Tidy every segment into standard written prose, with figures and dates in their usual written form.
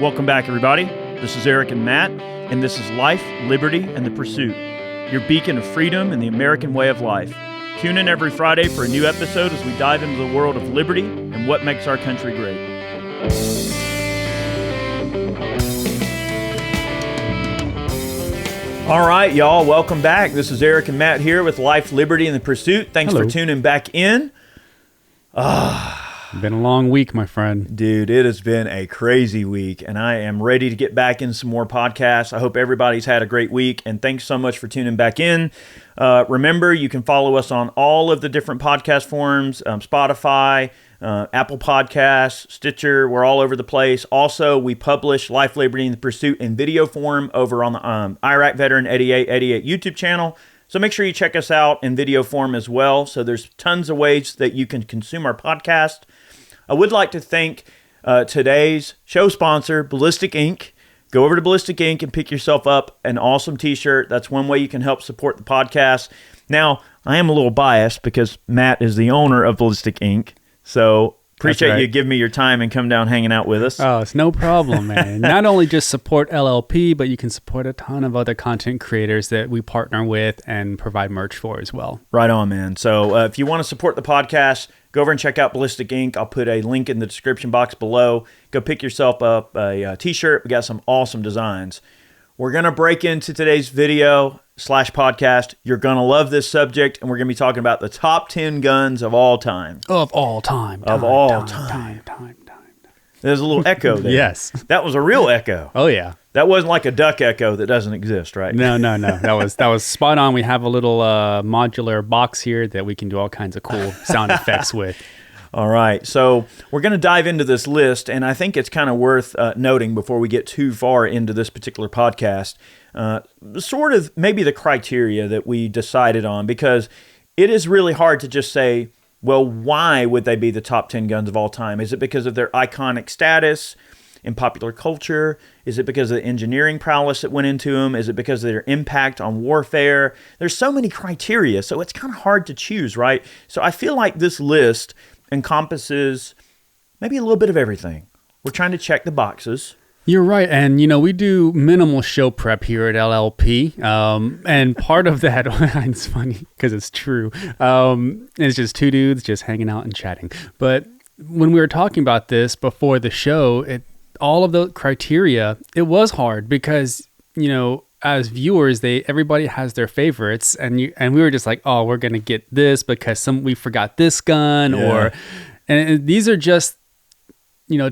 Welcome back, everybody. This is Eric and Matt, and this is Life, Liberty, and the Pursuit, your beacon of freedom and the American way of life. Tune in every Friday for a new episode as we dive into the world of liberty and what makes our country great. All right, y'all, welcome back. This is Eric and Matt here with Life, Liberty, and the Pursuit. Thanks for tuning back in. Been a long week, my friend. Dude, it has been a crazy week, and I am ready to get back in some more podcasts. I hope everybody's had a great week, and thanks so much for tuning back in. Remember, you can follow us on all of the different podcast forums, Spotify, Apple Podcasts, Stitcher. We're all over the place. Also, we publish Life, Liberty, and the Pursuit in video form over on the Iraq Veteran 8888 YouTube channel. So make sure you check us out in video form as well. So there's tons of ways that you can consume our podcast. I would like to thank today's show sponsor, Ballistic Inc. Go over to Ballistic Inc. and pick yourself up an awesome t-shirt. That's one way you can help support the podcast. Now, I am a little biased because Matt is the owner of Ballistic Inc. So appreciate you giving me your time and come down hanging out with us. Oh, it's no problem, man. Not only just support LLP, but you can support a ton of other content creators that we partner with and provide merch for as well. Right on, man. So if you want to support the podcast, go over and check out Ballistic Inc. I'll put a link in the description box below. Go pick yourself up a t-shirt. We got some awesome designs. We're going to break into today's video / podcast. You're going to love this subject, and we're going to be talking about the top 10 guns of all time. Of all time. There's a little echo there. Yes. That was a real echo. Oh, yeah. That wasn't like a duck echo that doesn't exist, right? No. That was spot on. We have a little modular box here that we can do all kinds of cool sound effects with. All right. So we're going to dive into this list, and I think it's kind of worth noting before we get too far into this particular podcast, sort of maybe the criteria that we decided on, because it is really hard to just say, well, why would they be the top 10 guns of all time? Is it because of their iconic status in popular culture? Is it because of the engineering prowess that went into them? Is it because of their impact on warfare? There's so many criteria, so it's kind of hard to choose, right? So I feel like this list encompasses maybe a little bit of everything. We're trying to check the boxes. You're right. And, we do minimal show prep here at LLP. And part of that, it's funny because it's true. It's just two dudes just hanging out and chatting. But when we were talking about this before the show, all of the criteria, it was hard because, as viewers, everybody has their favorites, and we were just like, oh, we're gonna get this because we forgot this gun, and these are just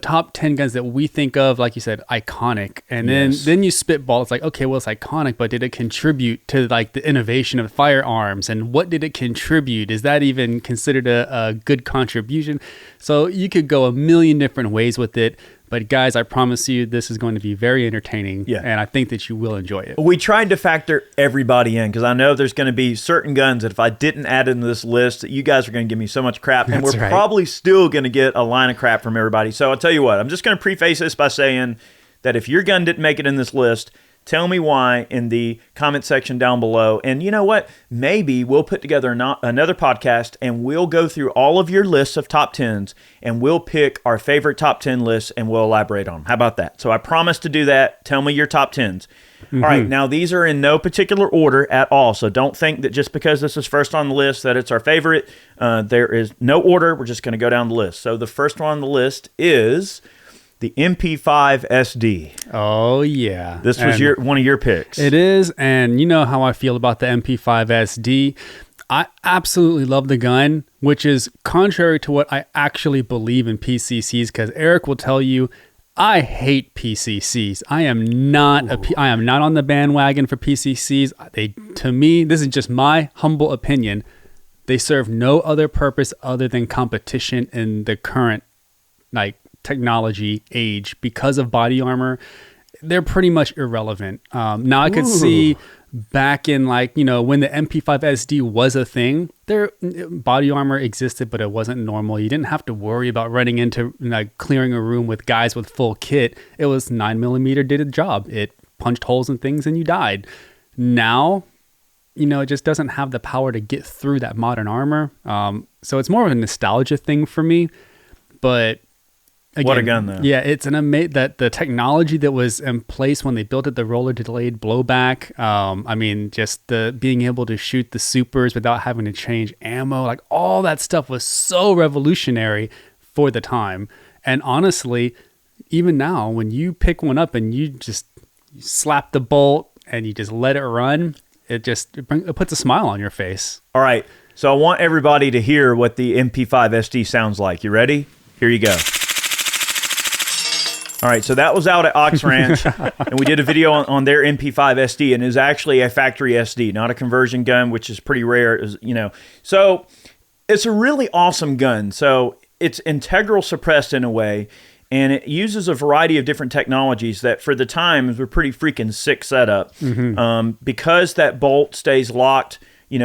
top 10 guns that we think of, like you said, iconic, and then you spitball. It's like, okay, well, it's iconic, but did it contribute to like the innovation of firearms, and what did it contribute? Is that even considered a good contribution? So you could go a million different ways with it. But guys, I promise you, this is going to be very entertaining, and I think that you will enjoy it. We tried to factor everybody in because I know there's going to be certain guns that if I didn't add into this list, that you guys are going to give me so much crap, and we're probably still going to get a line of crap from everybody. So I'll tell you what, I'm just going to preface this by saying that if your gun didn't make it in this list, tell me why in the comment section down below. And you know what? Maybe we'll put together another podcast and we'll go through all of your lists of top 10s and we'll pick our favorite top 10 lists and we'll elaborate on them. How about that? So I promise to do that. Tell me your top 10s. Mm-hmm. All right. Now, these are in no particular order at all. So don't think that just because this is first on the list that it's our favorite. There is no order. We're just going to go down the list. So the first one on the list is the MP5 SD. Oh, yeah. This was one of your picks. It is, and you know how I feel about the MP5 SD. I absolutely love the gun, which is contrary to what I actually believe in PCCs, because Eric will tell you, I hate PCCs. I am not on the bandwagon for PCCs. To me, this is just my humble opinion. They serve no other purpose other than competition in the current, technology age. Because of body armor, they're pretty much irrelevant. Now I could see back in when the MP5 SD was a thing, their body armor existed, but it wasn't normal. You didn't have to worry about running into clearing a room with guys with full kit. It was 9mm did a job. It punched holes in things and you died. Now, it just doesn't have the power to get through that modern armor. So it's more of a nostalgia thing for me, but Again, what a gun, though. Yeah, it's an amazing that the technology that was in place when they built it, the roller delayed blowback. I mean, just the being able to shoot the supers without having to change ammo, like all that stuff was so revolutionary for the time. And honestly, even now, when you pick one up and you slap the bolt and you just let it run, it puts a smile on your face. All right, so I want everybody to hear what the MP5 SD sounds like. You ready? Here you go. All right, so that was out at Ox Ranch, and we did a video on their MP5 SD, and it is actually a factory SD, not a conversion gun, which is pretty rare, So it's a really awesome gun. So it's integral suppressed in a way, and it uses a variety of different technologies that for the time were pretty freaking sick setup. Because that bolt stays locked,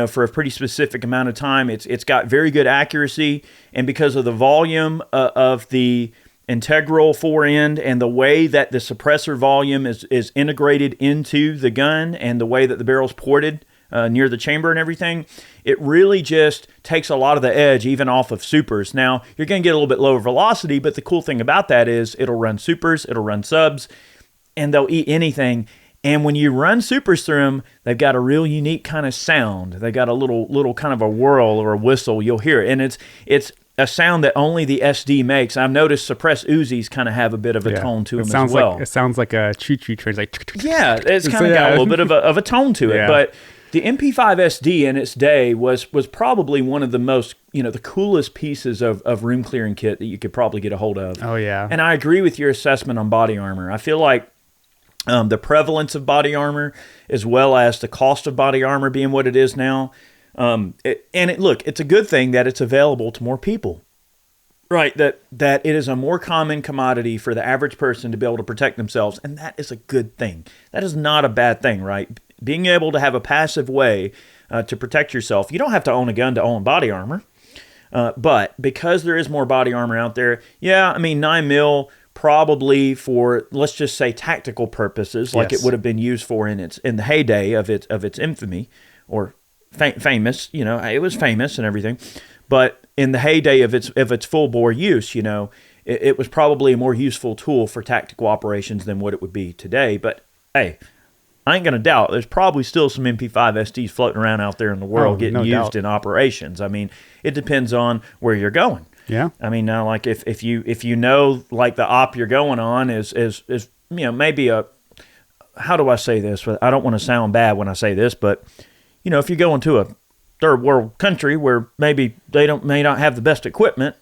for a pretty specific amount of time, it's got very good accuracy, and because of the volume of the integral forend and the way that the suppressor volume is integrated into the gun and the way that the barrel's ported near the chamber and everything, it really just takes a lot of the edge even off of supers. Now, you're going to get a little bit lower velocity, but the cool thing about that is it'll run supers, it'll run subs, and they'll eat anything. And when you run supers through them, they've got a real unique kind of sound. They got a little kind of a whirl or a whistle. You'll hear it, and it's a sound that only the SD makes. I've noticed suppressed Uzis kind of have a bit of a tone to them as well. It sounds like a choo-choo train. Like, yeah, it's kind of got a little bit of a tone to it. But the MP5 SD in its day was probably one of the most, the coolest pieces of room clearing kit that you could probably get a hold of. Oh, yeah. And I agree with your assessment on body armor. I feel like the prevalence of body armor as well as the cost of body armor being what it is now, it's a good thing that it's available to more people, right? That it is a more common commodity for the average person to be able to protect themselves, and that is a good thing. That is not a bad thing, right? Being able to have a passive way to protect yourself. You don't have to own a gun to own body armor, but because there is more body armor out there, 9mm probably for, let's just say, tactical purposes, like it would have been used for in the heyday of its infamy or famous, it was famous and everything, but in the heyday of its full bore use, it was probably a more useful tool for tactical operations than what it would be today. But hey, I ain't gonna doubt there's probably still some MP5 SDs floating around out there in the world getting used in operations. I mean, it depends on where you're going. Yeah. I mean, now like if you know like the op you're going on is maybe how do I say this? I don't want to sound bad when I say this, but if you go into a third world country where maybe they may not have the best equipment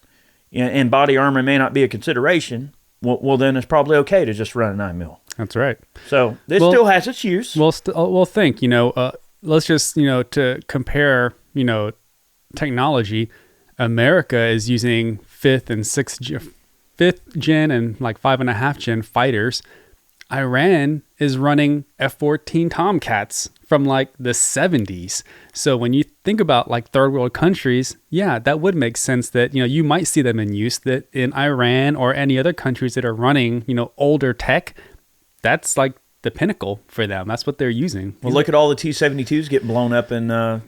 and body armor may not be a consideration, well then it's probably okay to just run a 9mm. That's right. So this still has its use. Well, think, let's just, to compare, technology, America is using 5th gen and like 5.5 gen fighters. Iran is running F-14 Tomcats from like the 70s. So when you think about like third world countries, that would make sense that, you might see them in use, that in Iran or any other countries that are running, older tech, that's like the pinnacle for them. That's what they're using. Well, look at all the T-72s getting blown up in the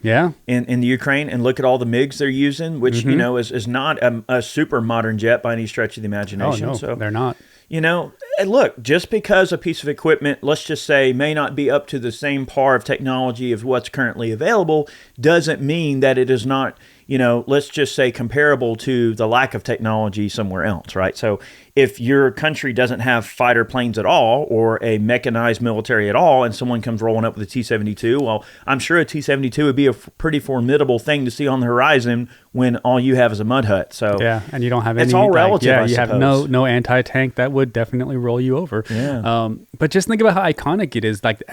Ukraine, and look at all the MiGs they're using, which, is not a super modern jet by any stretch of the imagination. Oh, no, so they're not. And look, just because a piece of equipment, let's just say, may not be up to the same par of technology of what's currently available, doesn't mean that it is not, let's just say comparable to the lack of technology somewhere else, right? So if your country doesn't have fighter planes at all or a mechanized military at all, and someone comes rolling up with a T-72, well, I'm sure a T-72 would be a pretty formidable thing to see on the horizon when all you have is a mud hut. So and you don't have any. It's all relative. I you suppose. have no anti-tank that would definitely roll you over. Yeah. But just think about how iconic it is. Like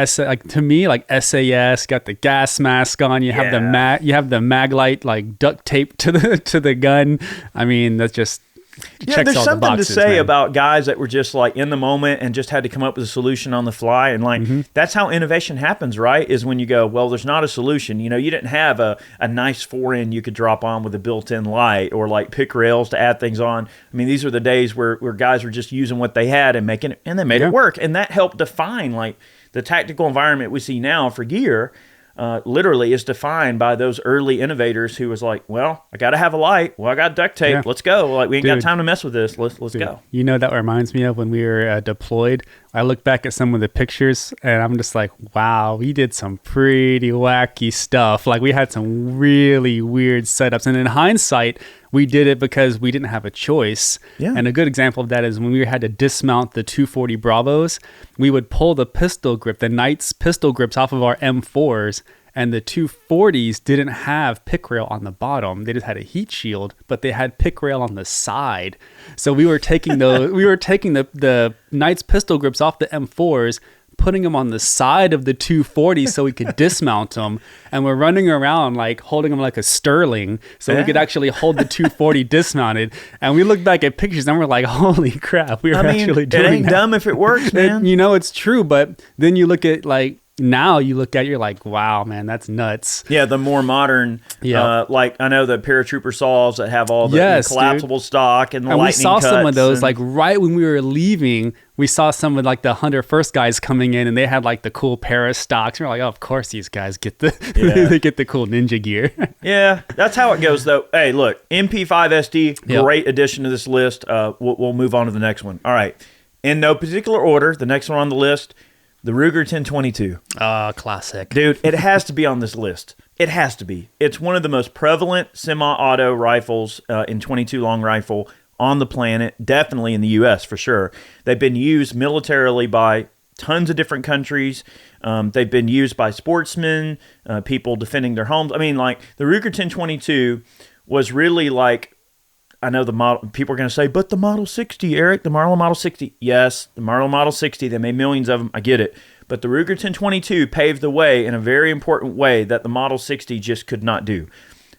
to me, like SAS got the gas mask on. You have the Maglite like duct tape to the gun. I mean, that's just. There's something to say about guys that were just like in the moment and just had to come up with a solution on the fly. And like, that's how innovation happens, right? Is when you go, well, there's not a solution. You didn't have a nice forend you could drop on with a built-in light or like pick rails to add things on. I mean, these are the days where guys were just using what they had and they made it work. And that helped define like the tactical environment we see now for gear. literally is defined by those early innovators who was like, well, I got to have a light. Well, I got duct tape. Yeah. Let's go. Like, we ain't got Dude. time to mess with this. Let's go. You know, that reminds me of when we were deployed. I look back at some of the pictures and I'm just like, wow, we did some pretty wacky stuff. Like, we had some really weird setups. And in hindsight, we did it because we didn't have a choice. Yeah. And a good example of that is when we had to dismount the 240 Bravos, we would pull the pistol grip, the Knight's pistol grips off of our M4s. And the 240s didn't have pick rail on the bottom. They just had a heat shield, but they had pick rail on the side. So we were taking the Knight's pistol grips off the M4s, putting them on the side of the 240 so we could dismount them. And we're running around like holding them like a Sterling so we could actually hold the 240 dismounted. And we look back at pictures and we're like, holy crap, we were actually doing it ain't that. dumb if it works, man. You know, it's true. But then you look at like, now you look at it, you're like, wow, man, that's nuts. Yeah, the more modern, like I know the paratrooper saws that have all the collapsible stock and the lightning cuts. We saw some of those, like right when we were leaving, we saw some of like the Hunter First guys coming in and they had like the cool para stocks. We're like, oh, of course these guys get they get the cool ninja gear. Yeah, that's how it goes though. Hey, look, MP5SD, great addition to this list. We'll move on to the next one. All right, in no particular order, the next one on the list, the Ruger 1022. Classic. Dude, it has to be on this list. It has to be. It's one of the most prevalent semi-auto rifles in 22 long rifle on the planet, definitely in the U.S. for sure. They've been used militarily by tons of different countries. They've been used by sportsmen, people defending their homes. I mean, like, the Ruger 1022 was really like, I know the model, people are going to say, but the Model 60, Eric, the Marlin Model 60. Yes, the Marlin Model 60, they made millions of them. I get it. But the Ruger 1022 paved the way in a very important way that the Model 60 just could not do.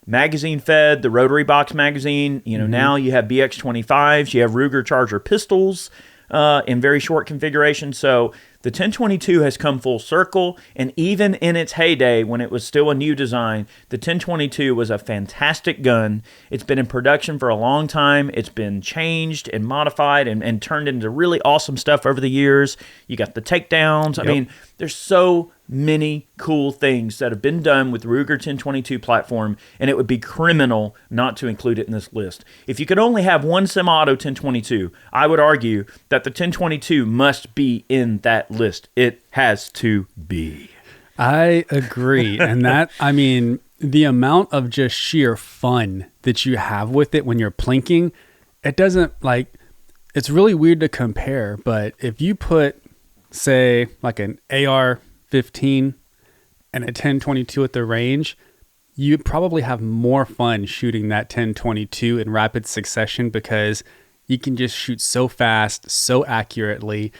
Magazine fed, the rotary box magazine. You know, now you have BX-25s, you have Ruger Charger pistols in very short configuration. So the 1022 has come full circle, and even in its heyday, when it was still a new design, the 1022 was a fantastic gun. It's been in production for a long time. It's been changed and modified and turned into really awesome stuff over the years. You got the takedowns. I mean, there's so many cool things that have been done with the Ruger 1022 platform, and it would be criminal not to include it in this list. If you could only have one semi-auto 1022, I would argue that the 1022 must be in that list. It has to be. I agree. And that, I mean, the amount of just sheer fun that you have with it when you're plinking, it doesn't, like, it's really weird to compare, but if you put, say, like an AR-15 and a 1022 at the range, you'd probably have more fun shooting that 1022 in rapid succession because you can just shoot so fast, so accurately.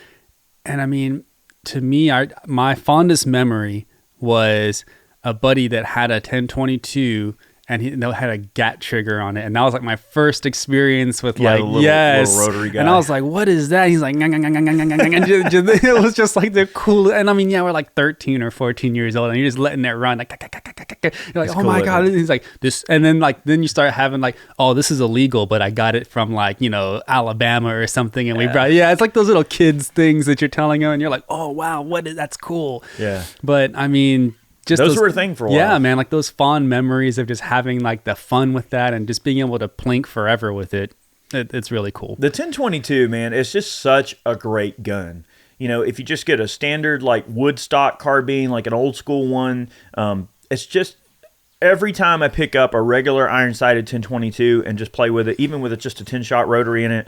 And I mean, to me, my fondest memory was a buddy that had a 1022 and he had a GAT trigger on it. And that was like my first experience with little rotary guy. And I was like, what is that? He's like, it was just like the cool. And I mean, we're like 13 or 14 years old and you're just letting it run. Like, you're like, oh my God. He's like this. And then then you start having like, oh, this is illegal, but I got it from like, Alabama or something. And we brought, it's like those little kids things that you're telling them and you're like, oh wow, that's cool. Yeah. But I mean, just those were a thing for a while. Yeah, man, like those fond memories of just having like the fun with that and just being able to plink forever with it. It's really cool. The 1022, man, it's just such a great gun. If you just get a standard like wood stock carbine, like an old school one, it's just every time I pick up a regular iron-sighted 1022 and just play with it, even with just a 10-shot rotary in it,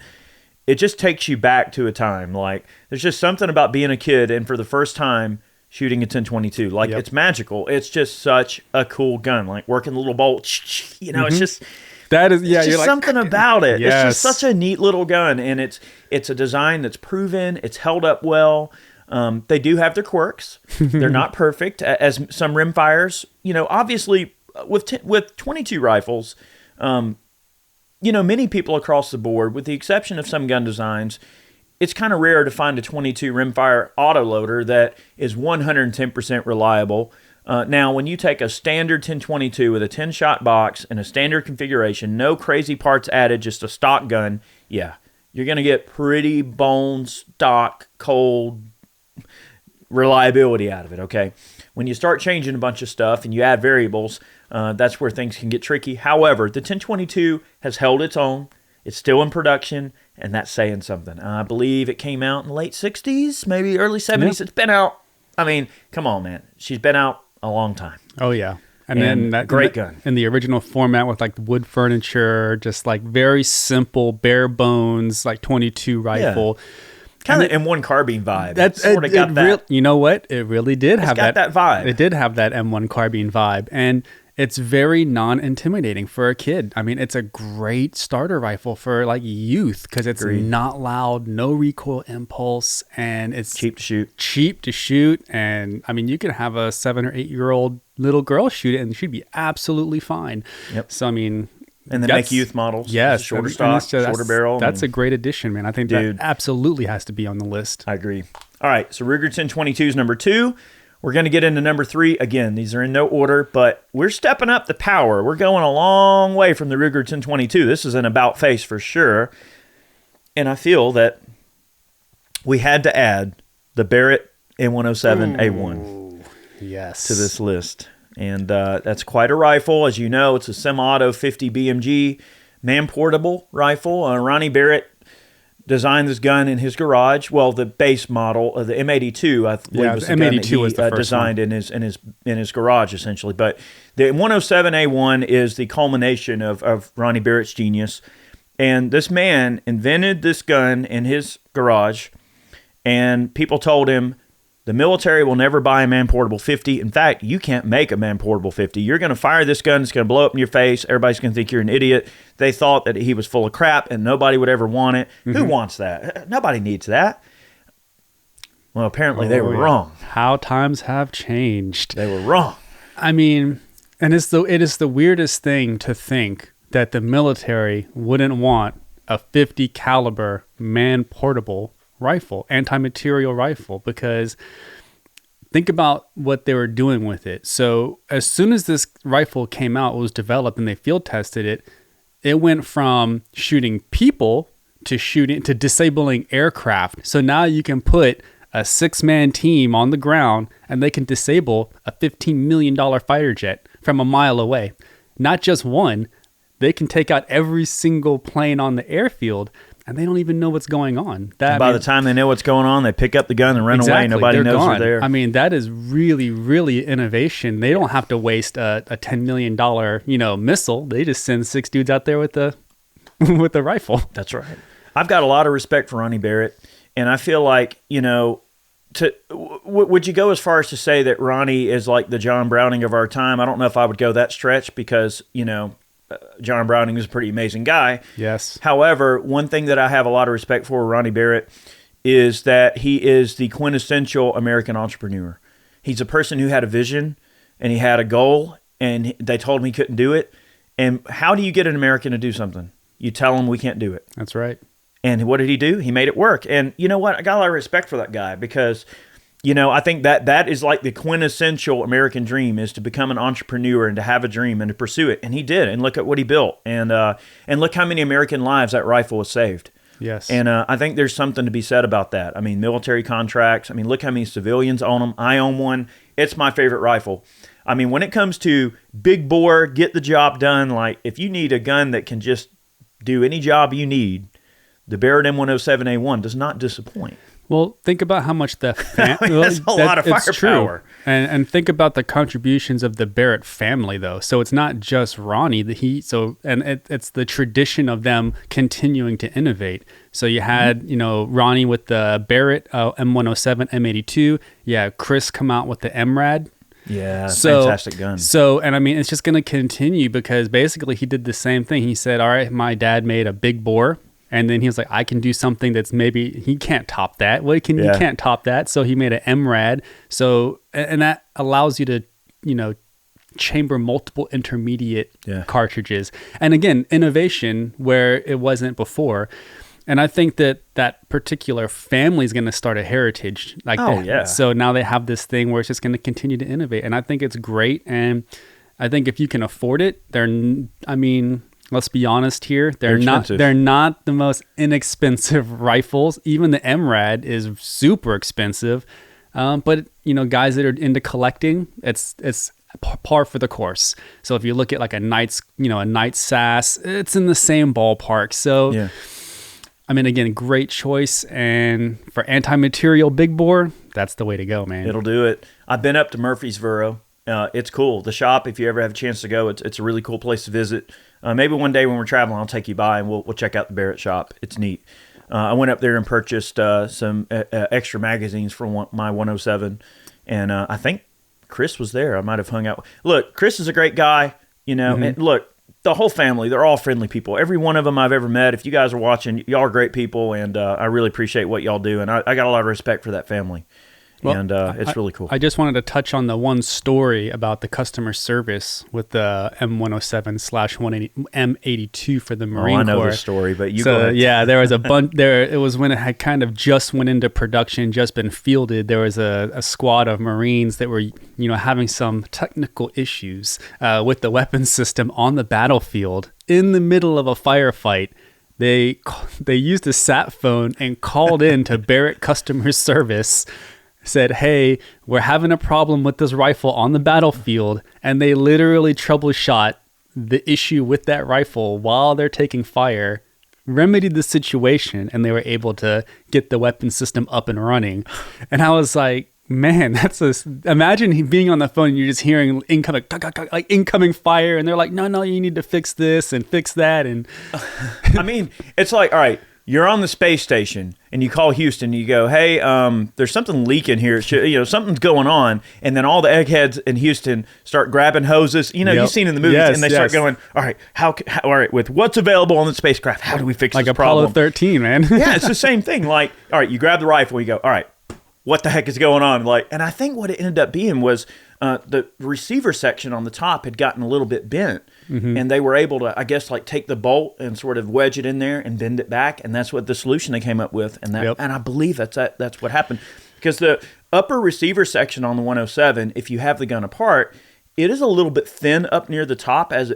it just takes you back to a time. Like, there's just something about being a kid and for the first time shooting a 1022. Like, it's magical. It's just such a cool gun. Like, working the little bolt, it's just... That is, it's just something about it. Yes. It's just such a neat little gun, and it's a design that's proven. It's held up well. They do have their quirks. They're not perfect, as some rimfires. Obviously, with 22 rifles, many people across the board, with the exception of some gun designs, it's kind of rare to find a 22 rimfire autoloader that is 110% reliable. Now, when you take a standard 1022 with a 10-shot box and a standard configuration, no crazy parts added, just a stock gun, you're going to get pretty bone stock, cold, reliability out of it, okay? When you start changing a bunch of stuff and you add variables, that's where things can get tricky. However, the 1022 has held its own. It's still in production, and that's saying something. I believe it came out in the late 60s, maybe early 70s. It's been out. I mean, come on, man. She's been out a long time. Oh, yeah. And then that great gun. In the original format with like wood furniture, just like very simple, bare bones, like 22 rifle. Yeah. Kind of M1 carbine vibe. That sort of got that. You know what? It really did have that vibe. It did have that M1 carbine vibe, and it's very non-intimidating for a kid. I mean, it's a great starter rifle for like youth because it's not loud, no recoil impulse, and it's cheap to shoot. Cheap to shoot, and I mean, you can have a 7 or 8 year old little girl shoot it, and she'd be absolutely fine. Yep. So I mean. And then make youth models. Yes. Shorter stock, shorter barrel. That's a great addition, man. I think that absolutely has to be on the list. I agree. All right. So Ruger 1022 is number 2. We're going to get into number 3. Again, these are in no order, but we're stepping up the power. We're going a long way from the Ruger 1022. This is an about face for sure. And I feel that we had to add the Barrett M107A1 to this list. And that's quite a rifle. As you know, it's a semi-auto 50 BMG man-portable rifle. Ronnie Barrett designed this gun in his garage. Well, the base model of the M82, I believe, was the M82 gun that he was the first designed one. in his garage, essentially. But the M107A1 is the culmination of Ronnie Barrett's genius. And this man invented this gun in his garage, and people told him, the military will never buy a man-portable 50. In fact, you can't make a man-portable 50. You're going to fire this gun. It's going to blow up in your face. Everybody's going to think you're an idiot. They thought that he was full of crap and nobody would ever want it. Mm-hmm. Who wants that? Nobody needs that. Well, apparently they were wrong. How times have changed. They were wrong. I mean, and it is the weirdest thing to think that the military wouldn't want a 50 caliber man-portable rifle, anti-material rifle, because think about what they were doing with it. So as soon as this rifle came out, it was developed and they field tested it, it went from shooting people to disabling aircraft. So now you can put a 6-man team on the ground and they can disable a $15 million fighter jet from a mile away. Not just one, they can take out every single plane on the airfield. And they don't even know what's going on. By the time they know what's going on, they pick up the gun and run away. Nobody knows they're there. I mean, that is really, really innovation. They don't have to waste a $10 million, missile. They just send 6 dudes out there with the rifle. That's right. I've got a lot of respect for Ronnie Barrett, and I feel like, would you go as far as to say that Ronnie is like the John Browning of our time? I don't know if I would go that stretch because, John Browning is a pretty amazing guy. Yes. However, one thing that I have a lot of respect for Ronnie Barrett is that he is the quintessential American entrepreneur. He's a person who had a vision and he had a goal and they told him he couldn't do it. And how do you get an American to do something? You tell him we can't do it. That's right. And what did he do? He made it work. And you know what? I got a lot of respect for that guy because I think that is like the quintessential American dream is to become an entrepreneur and to have a dream and to pursue it. And he did. And look at what he built. And look how many American lives that rifle has saved. Yes. And I think there's something to be said about that. I mean, military contracts. I mean, look how many civilians own them. I own one. It's my favorite rifle. I mean, when it comes to big bore, get the job done, like if you need a gun that can just do any job you need, the Barrett M107A1 does not disappoint. Well, think about how much that's a lot of firepower. And think about the contributions of the Barrett family, though. So it's not just Ronnie. It's the tradition of them continuing to innovate. So you had, Ronnie with the Barrett M107 M82. Yeah, Chris come out with the MRAD. Yeah, fantastic gun. So, and I mean, it's just going to continue because basically he did the same thing. He said, all right, my dad made a big bore. And then he was like, I can do something that's maybe, he can't top that. You can't top that. So he made an MRAD. So, and that allows you to, chamber multiple intermediate cartridges. And again, innovation where it wasn't before. And I think that particular family is going to start a heritage like that. Yeah. So now they have this thing where it's just going to continue to innovate. And I think it's great. And I think if you can afford it, let's be honest here. They're not the most inexpensive rifles. Even the MRAD is super expensive. But guys that are into collecting, it's par for the course. So if you look at like a Knight's SAS, it's in the same ballpark. So Yeah. I mean, again, great choice. And for anti-material big bore, that's the way to go, man. It'll do it. I've been up to Murfreesboro. It's cool. The shop, if you ever have a chance to go, it's a really cool place to visit. Maybe one day when we're traveling, I'll take you by and we'll check out the Barrett shop. It's neat. I went up there and purchased some extra magazines for my 107, and I think Chris was there. I might have hung out. Look, Chris is a great guy, and look, the whole family, they're all friendly people. Every one of them I've ever met. If you guys are watching, y'all are great people, and I really appreciate what y'all do, and I got a lot of respect for that family. Well, and it's really cool. I just wanted to touch on the one story about the customer service with the M107/M82 for the Marine Corps. I know the story, but you go ahead. Yeah, there was a bunch there. It was when it had kind of just went into production, just been fielded. There was a squad of Marines that were, having some technical issues with the weapon system on the battlefield in the middle of a firefight. They used a sat phone and called in to Barrett customer service. Said, hey, we're having a problem with this rifle on the battlefield, and they literally troubleshot the issue with that rifle while they're taking fire, remedied the situation, and they were able to get the weapon system up and running. And I was like, man, imagine being on the phone and you're just hearing incoming fire, and they're like, no, you need to fix this and fix that. And I mean, it's like, all right, you're on the space station and you call Houston and you go, hey, there's something leaking here. Something's going on. And then all the eggheads in Houston start grabbing hoses. You've seen in the movies, and they start going, all right, all right, with what's available on the spacecraft, how do we fix this problem? Like Apollo 13, man. Yeah, it's the same thing. Like, all right, you grab the rifle, you go, all right, what the heck is going on? And I think what it ended up being was the receiver section on the top had gotten a little bit bent. Mm-hmm. And they were able to, I guess, take the bolt and sort of wedge it in there and bend it back, and that's what the solution they came up with. And and I believe that's what happened, because the upper receiver section on the 107, if you have the gun apart, it is a little bit thin up near the top as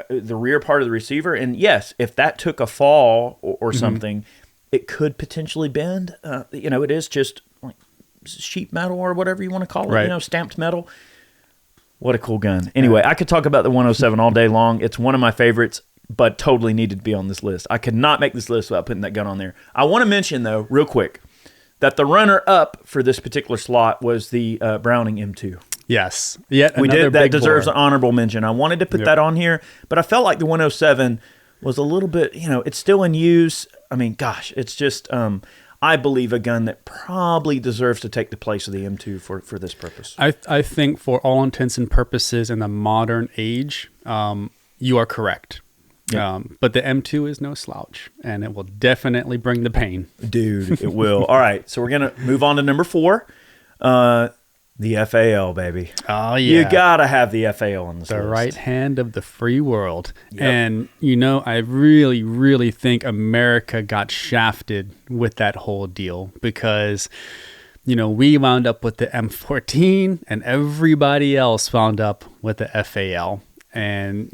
the rear part of the receiver. And yes, if that took a fall or something, it could potentially bend. It is just like sheet metal or whatever you want to call it, right. Stamped metal. What a cool gun. Anyway, I could talk about the 107 all day long. It's one of my favorites, but totally needed to be on this list. I could not make this list without putting that gun on there. I want to mention, though, real quick, that the runner-up for this particular slot was the Browning M2. Yes. Yet we another did. That big deserves bore. an honorable mention. I wanted to put that on here, but I felt like the 107 was a little bit, it's still in use. I mean, gosh, it's just... I believe a gun that probably deserves to take the place of the M2 for this purpose. I think for all intents and purposes in the modern age, you are correct. Yep. But the M2 is no slouch, and it will definitely bring the pain. Dude, it will. All right, so we're going to move on to number 4. The FAL, baby. Oh, yeah. You got to have the FAL on this list. The right hand of the free world. Yep. And, I really, really think America got shafted with that whole deal because, we wound up with the M14 and everybody else wound up with the FAL. And,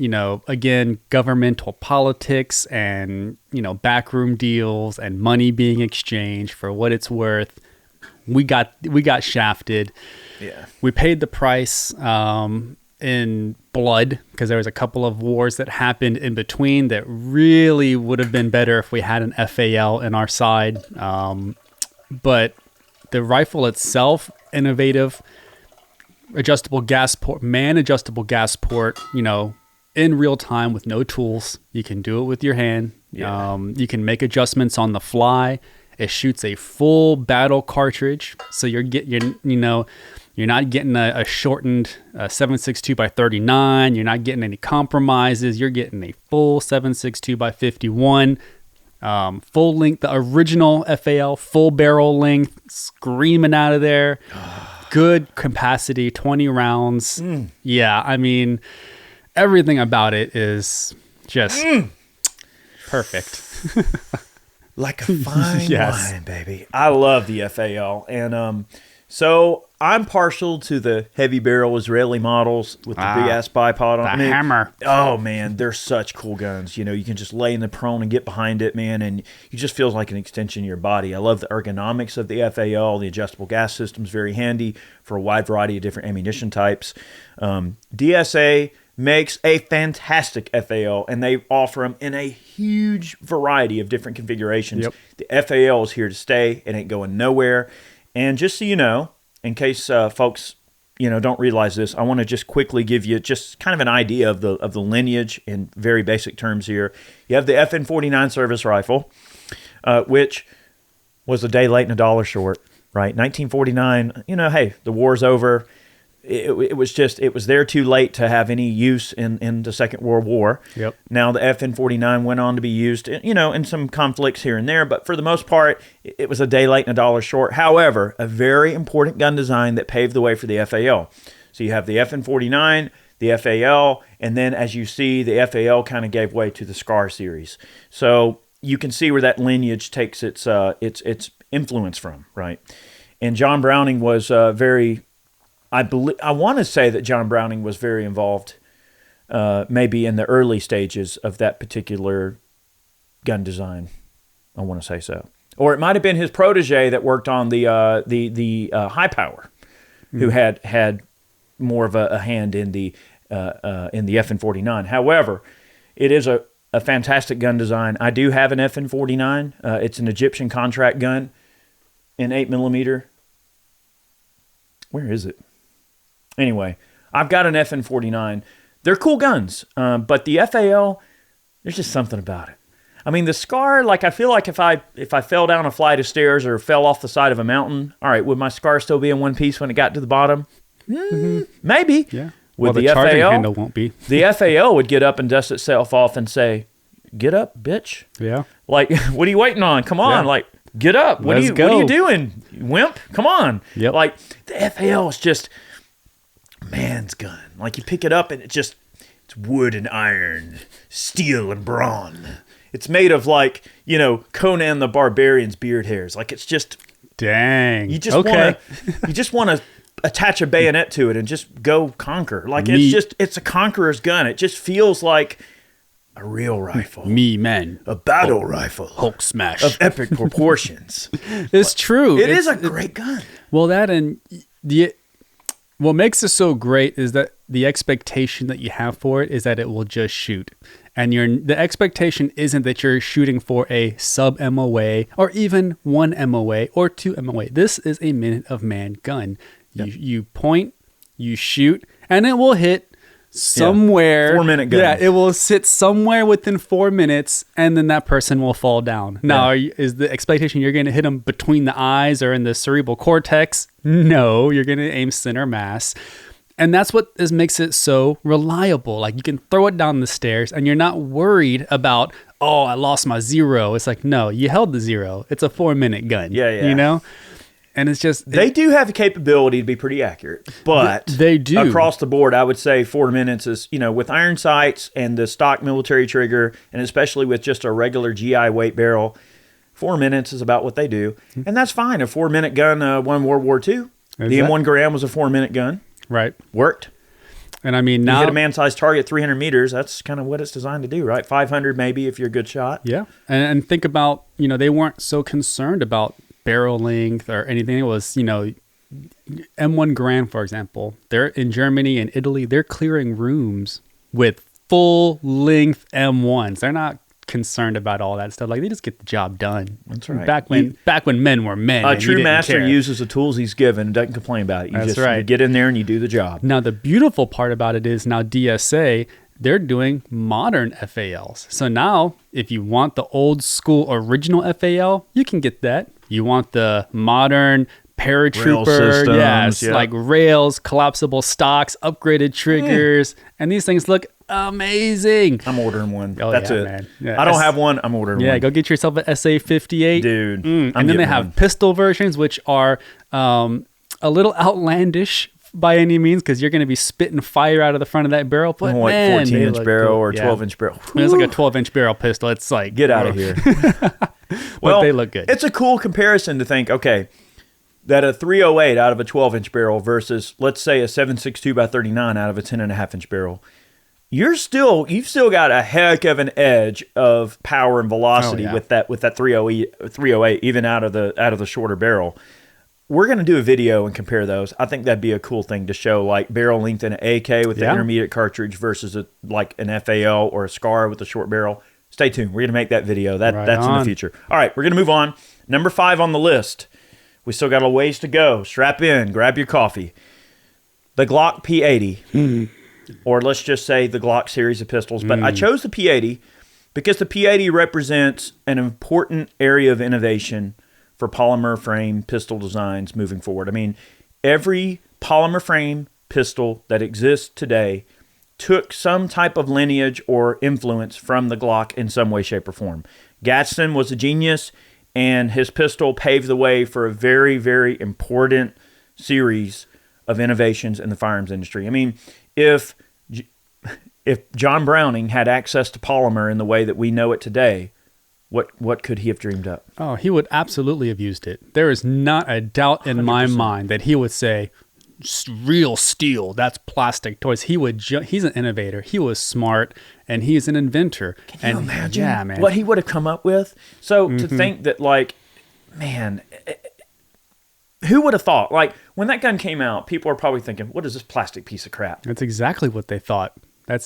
again, governmental politics and, backroom deals and money being exchanged for what it's worth. We got shafted. Yeah, we paid the price in blood because there was a couple of wars that happened in between that really would have been better if we had an FAL in our side. But the rifle itself, innovative, adjustable gas port, adjustable gas port. In real time with no tools, you can do it with your hand. Yeah. You can make adjustments on the fly. It shoots a full battle cartridge, so you're not getting a shortened 7.62 by 39. You're not getting any compromises. You're getting a full 7.62 by 51, full length, the original FAL, full barrel length, screaming out of there. Good capacity, 20 rounds. Yeah, I mean, everything about it is just perfect. Like a fine wine, baby. I love the FAL. And So I'm partial to the heavy barrel Israeli models with the big ass bipod on the it. hammer. Oh man, they're such cool guns. You know, you can just lay in the prone and get behind it, man, and you just feels like an extension of your body. I love the ergonomics of the FAL. The adjustable gas system is very handy for a wide variety of different ammunition types. DSA makes a fantastic FAL, and they offer them in a huge variety of different configurations. Yep. The FAL is here to stay. It ain't going nowhere. And just so you know, in case folks, don't realize this, I want to just quickly give you just kind of an idea of the lineage in very basic terms here. You have the FN49 service rifle, which was a day late and a dollar short, right? 1949. Hey, the war's over. It was there too late to have any use in the Second World War. Yep. Now the FN49 went on to be used, in some conflicts here and there, but for the most part, it was a day late and a dollar short. However, a very important gun design that paved the way for the FAL. So you have the FN49, the FAL, and then as you see, the FAL kind of gave way to the SCAR series. So you can see where that lineage takes its influence from, right? And John Browning was very... I want to say that John Browning was very involved, maybe in the early stages of that particular gun design. I want to say so, or it might have been his protege that worked on the high power, who had more of a hand in the FN49. However, it is a fantastic gun design. I do have an FN49. It's an Egyptian contract gun, in 8mm. Where is it? Anyway, I've got an FN49. They're cool guns, but the FAL, there's just something about it. I mean, the SCAR, I feel like if I fell down a flight of stairs or fell off the side of a mountain, all right, would my SCAR still be in one piece when it got to the bottom? Maybe. Yeah. With the the charging FAL, handle won't be. The FAL would get up and dust itself off and say, "Get up, bitch." Yeah. What are you waiting on? Come on, Yeah. Get up. What are you doing, wimp? Come on. Yep. The FAL is just man's gun. You pick it up and it's wood and iron, steel and brawn. It's made of Conan the Barbarian's beard hairs. It's just dang. You just want to attach a bayonet to it and just go conquer. It's a conqueror's gun. It just feels like a real rifle. A battle rifle. Hulk smash. Of epic proportions. It's true. It is a great gun. Well, that and what makes it so great is that the expectation that you have for it is that it will just shoot. And the expectation isn't that you're shooting for a sub MOA or even 1 MOA or 2 MOA. This is a minute of man gun. Yep. You point, you shoot, and it will hit somewhere. 4-minute gun. Yeah, it will sit somewhere within 4 minutes, and then that person will fall down. Now, is the expectation you're going to hit them between the eyes or in the cerebral cortex? No, you're going to aim center mass. And that's what makes it so reliable. You can throw it down the stairs, and you're not worried about, oh, I lost my zero. It's no, you held the zero. It's a 4-minute gun. Yeah. And it's just... They do have the capability to be pretty accurate, but... They do. Across the board, I would say 4 minutes is, with iron sights and the stock military trigger, and especially with just a regular GI weight barrel, 4 minutes is about what they do. And that's fine. A 4-minute gun won World War II. The M1 Garand was a 4-minute gun. Right. Worked. And I mean, now... You hit a man-sized target 300 meters, that's kind of what it's designed to do, right? 500 maybe if you're a good shot. Yeah. And think about, they weren't so concerned about barrel length or anything. It was, M1 Garand, for example. They're in Germany and Italy. They're clearing rooms with full-length M1s. They're not concerned about all that stuff. They just get the job done. That's right. Back when men were men. A true master uses the tools he's given and doesn't complain about it. You get in there and you do the job. Now, the beautiful part about it is now DSA, they're doing modern FALs. So now, if you want the old school original FAL, you can get that. You want the modern paratrooper, systems, rails, collapsible stocks, upgraded triggers, and these things look amazing. I'm ordering one. Oh, That's it. Man. Yeah. I don't have one. I'm ordering one. Yeah, go get yourself an SA58. Dude. And then they have pistol versions, which are a little outlandish by any means, because you're going to be spitting fire out of the front of that barrel. But man, 14-inch barrel or 12-inch barrel. It's like a 12-inch barrel pistol. It's get out of here. Well, they look good. It's a cool comparison to think, okay, that a 308 out of a 12-inch barrel versus, let's say, a 7.62 by 39 out of a 10.5-inch barrel, you've still got a heck of an edge of power and velocity with that 308 even out of the shorter barrel. We're going to do a video and compare those. I think that'd be a cool thing to show, like barrel length in an AK with the intermediate cartridge versus like an FAL or a SCAR with a short barrel. Stay tuned. We're going to make that video. That's in the future. All right, we're going to move on. Number 5 on the list. We still got a ways to go. Strap in. Grab your coffee. The Glock P80. Or let's just say the Glock series of pistols. But I chose the P80 because the P80 represents an important area of innovation for polymer frame pistol designs moving forward. I mean, every polymer frame pistol that exists today took some type of lineage or influence from the Glock in some way, shape, or form. Gadsden was a genius, and his pistol paved the way for a very, very important series of innovations in the firearms industry. I mean, if John Browning had access to polymer in the way that we know it today, what could he have dreamed up? Oh, he would absolutely have used it. There is not a doubt in 100%. My mind that he would say, real steel, that's plastic toys. He's an innovator. He was smart, and he's an inventor. Can you imagine what he would have come up with? So to think that, like, man, who would have thought? Like, when that gun came out, people are probably thinking, what is this plastic piece of crap? That's exactly what they thought. They're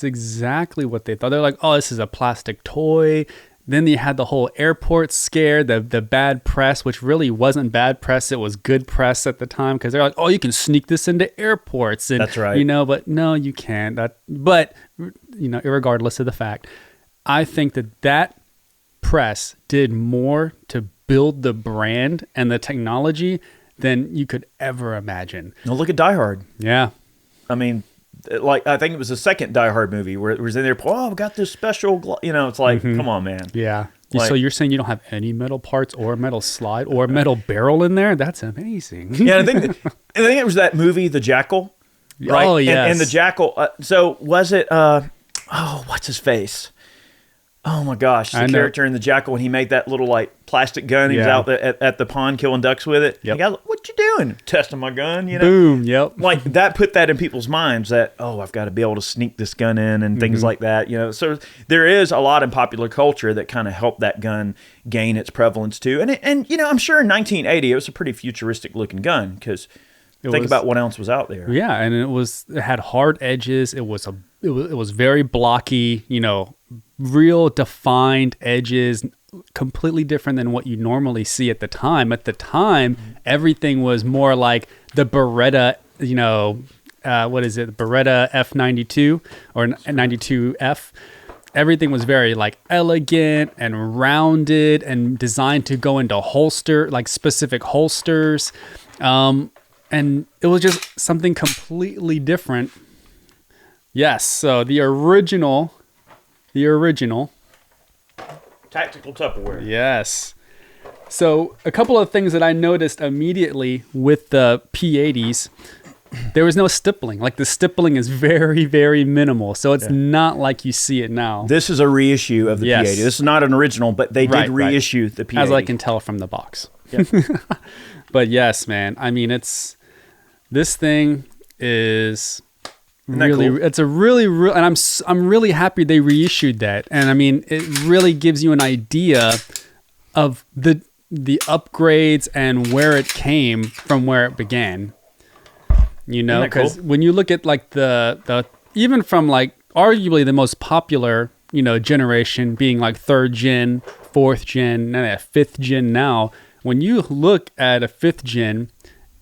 like, oh, this is a plastic toy. Then you had the whole airport scare, the bad press, which really wasn't bad press. It was good press at the time because they're like, oh, you can sneak this into airports. And, that's right. But no, you can't. But irregardless of the fact, I think that press did more to build the brand and the technology than you could ever imagine. Now look at Die Hard. Yeah. I mean, like, I think it was the second Die Hard movie where it was in there, oh, I've got this special, it's like, come on, man. Yeah. Like, so you're saying you don't have any metal parts or metal slide or metal barrel in there? That's amazing. Yeah, I think it was that movie, The Jackal. Right? Oh, yes. And The Jackal, so was it, what's his face? Oh my gosh, the character in The Jackal, when he made that little like plastic gun, he was out at the pond killing ducks with it. Yep. The guy's like, what you doing? Testing my gun, Boom, yep. Like that put that in people's minds that, oh, I've got to be able to sneak this gun in and things like that, So there is a lot in popular culture that kind of helped that gun gain its prevalence too. And I'm sure in 1980 it was a pretty futuristic looking gun because think about what else was out there. Yeah, and it had hard edges. It was very blocky, real defined edges, completely different than what you normally see at the time. At the time, everything was more like the Beretta, Beretta F92 or 92F. Everything was very like elegant and rounded and designed to go into specific holsters. And it was just something completely different. Yes, so the original tactical Tupperware. Yes. So a couple of things that I noticed immediately with the P80s, there was no stippling. Like the stippling is very, very minimal. So it's not like you see it now. This is a reissue of the P80. This is not an original, but they did reissue the P80. As I can tell from the box. Yep. But yes, man. I mean, this thing is really cool? It's a really and I'm really happy they reissued that. And I mean, it really gives you an idea of the upgrades and where it came from where it began. Because when you look at like the even from like arguably the most popular, generation being like 3rd gen, 4th gen, and 5th gen now, when you look at a 5th gen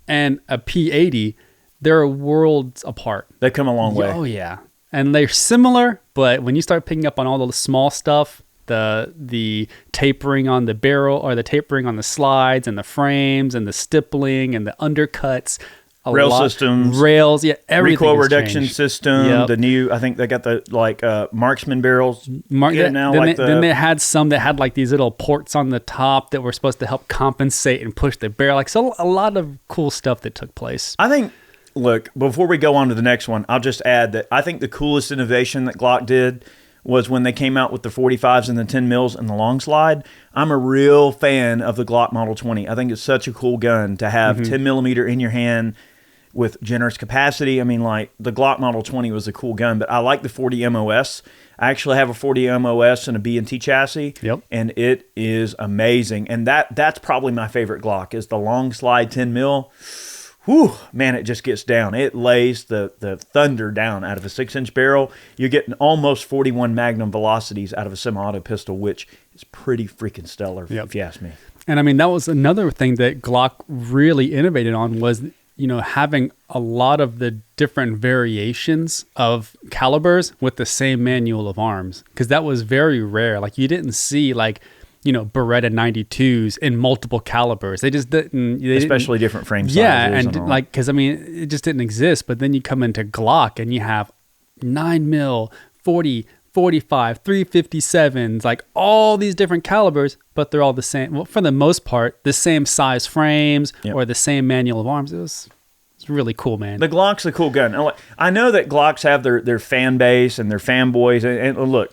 and a P80, they're worlds apart. They come a long way. Oh yeah. And they're similar, but when you start picking up on all the small stuff, the tapering on the barrel or the tapering on the slides and the frames and the stippling and the undercuts, rails, everything. Recoil reduction system, the new, I think they got the marksman barrels. Then they had some that had like these little ports on the top that were supposed to help compensate and push the barrel. So a lot of cool stuff that took place. I think, look, before we go on to the next one, I'll just add that I think the coolest innovation that Glock did was when they came out with the 45s and the 10 mils and the long slide. I'm a real fan of the Glock Model 20. I think it's such a cool gun to have 10 millimeter in your hand with generous capacity. I mean, like, the Glock Model 20 was a cool gun, but I like the 40 MOS. I actually have a 40 MOS and a B&T chassis, and it is amazing. And that's probably my favorite Glock is the long slide 10 mil. Whew, man, it just gets down. It lays the thunder down out of a 6-inch barrel. You're getting almost 41 Magnum velocities out of a semi-auto pistol, which is pretty freaking stellar, if you ask me. And I mean, that was another thing that Glock really innovated on was, you know, having a lot of the different variations of calibers with the same manual of arms, because that was very rare. Like, you didn't see, like, you know, Beretta 92s in multiple calibers. They just didn't. Especially different frame sizes. Yeah, and like, because I mean, it just didn't exist. But then you come into Glock and you have 9 mil, 40, 45, 357s, like all these different calibers, but they're all the same. Well, for the most part, the same size frames or the same manual of arms. It's really cool, man. The Glock's a cool gun. I know that Glocks have their fan base and their fanboys. And look,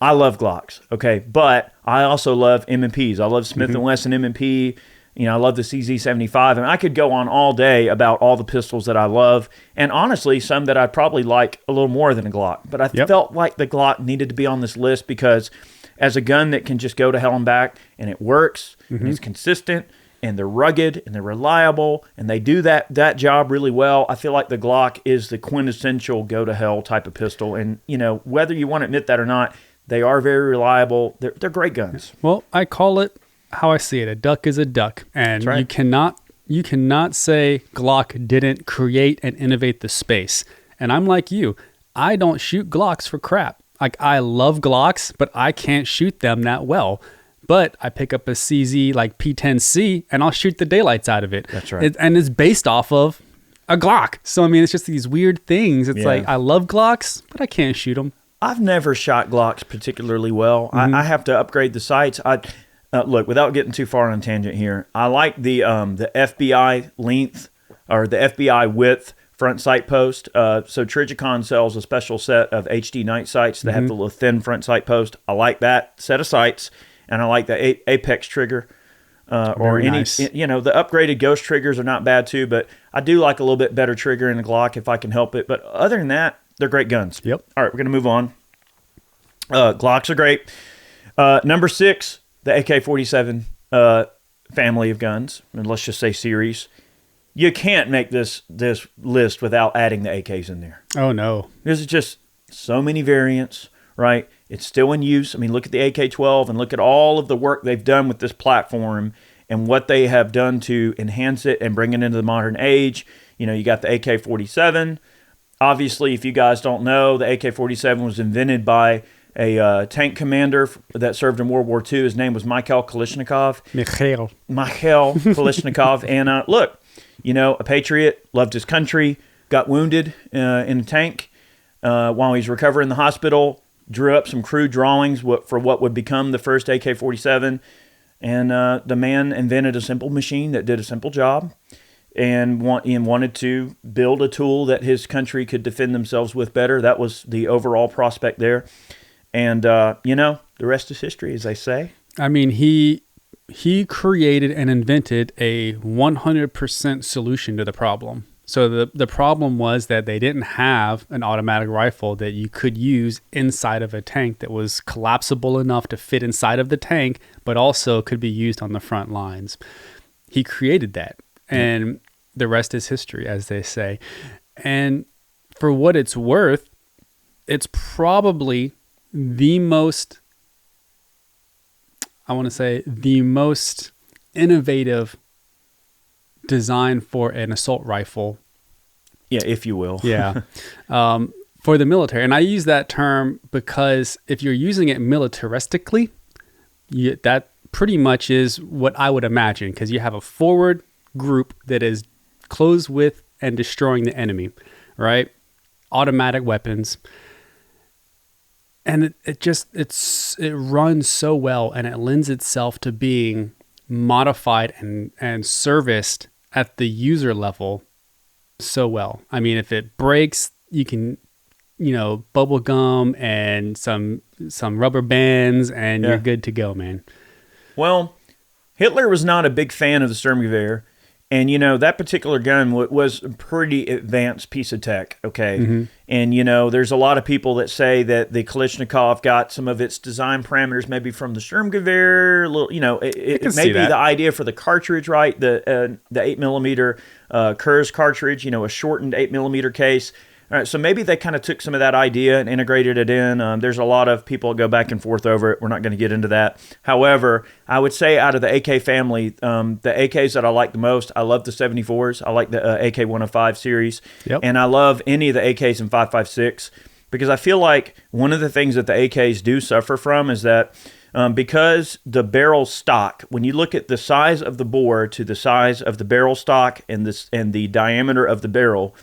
I love Glocks, okay? But I also love M&Ps. I love Smith & Wesson M&P. You know, I love the CZ75. And I could go on all day about all the pistols that I love. And honestly, some that I'd probably like a little more than a Glock. But I felt like the Glock needed to be on this list because as a gun that can just go to hell and back, and it works, and it's consistent, and they're rugged, and they're reliable, and they do that job really well, I feel like the Glock is the quintessential go-to-hell type of pistol. And, you know, whether you want to admit that or not, they are very reliable. They're great guns. Well, I call it how I see it. A duck is a duck. And you cannot say Glock didn't create and innovate the space. And I'm like you. I don't shoot Glocks for crap. Like, I love Glocks, but I can't shoot them that well. But I pick up a CZ like P10C and I'll shoot the daylights out of it. That's right. And it's based off of a Glock. So, I mean, it's just these weird things. It's like, I love Glocks, but I can't shoot them. I've never shot Glocks particularly well. I have to upgrade the sights. Look, without getting too far on a tangent here, I like the FBI length or the FBI width front sight post. So Trijicon sells a special set of HD night sights that have the little thin front sight post. I like that set of sights, and I like the Apex trigger. Or any, nice. You know, the upgraded Ghost triggers are not bad too, but I do like a little bit better trigger in the Glock if I can help it. But other than that, they're great guns. Yep. All right, we're going to move on. Glocks are great. Number 6, the AK-47 family of guns, and let's just say series. You can't make this list without adding the AKs in there. Oh, no. There's just so many variants, right? It's still in use. I mean, look at the AK-12 and look at all of the work they've done with this platform and what they have done to enhance it and bring it into the modern age. You know, you got the AK-47. Obviously, if you guys don't know, the AK-47 was invented by a tank commander that served in World War II. His name was Mikhail Kalashnikov. Mikhail Kalashnikov. And look, you know, a patriot, loved his country, got wounded in a tank while he's recovering in the hospital, drew up some crude drawings for what would become the first AK-47. And the man invented a simple machine that did a simple job. And wanted to build a tool that his country could defend themselves with better. That was the overall prospect there. And, you know, the rest is history, as they say. I mean, he created and invented a 100% solution to the problem. So the problem was that they didn't have an automatic rifle that you could use inside of a tank that was collapsible enough to fit inside of the tank, but also could be used on the front lines. He created that. And the rest is history, as they say. And for what it's worth, it's probably the most innovative design for an assault rifle. Yeah, if you will. Yeah. For the military. And I use that term because if you're using it militaristically, that pretty much is what I would imagine, because you have a forward group that is closed with and destroying the enemy, right? Automatic weapons. And it runs so well, and it lends itself to being modified and serviced at the user level so well. I mean, if it breaks, you can bubble gum and some rubber bands, and you're good to go, man. Well, Hitler was not a big fan of the Sturmgewehr. And, that particular gun was a pretty advanced piece of tech, okay? Mm-hmm. And, there's a lot of people that say that the Kalashnikov got some of its design parameters maybe from the Sturmgewehr. It may be the idea for the cartridge, right? The 8mm Kurz cartridge, a shortened 8mm case. All right, so maybe they kind of took some of that idea and integrated it in. There's a lot of people that go back and forth over it. We're not going to get into that. However, I would say out of the AK family, the AKs that I like the most, I love the 74s. I like the AK-105 series. Yep. And I love any of the AKs in 5.56 because I feel like one of the things that the AKs do suffer from is that because the barrel stock, when you look at the size of the bore to the size of the barrel stock and the diameter of the barrel,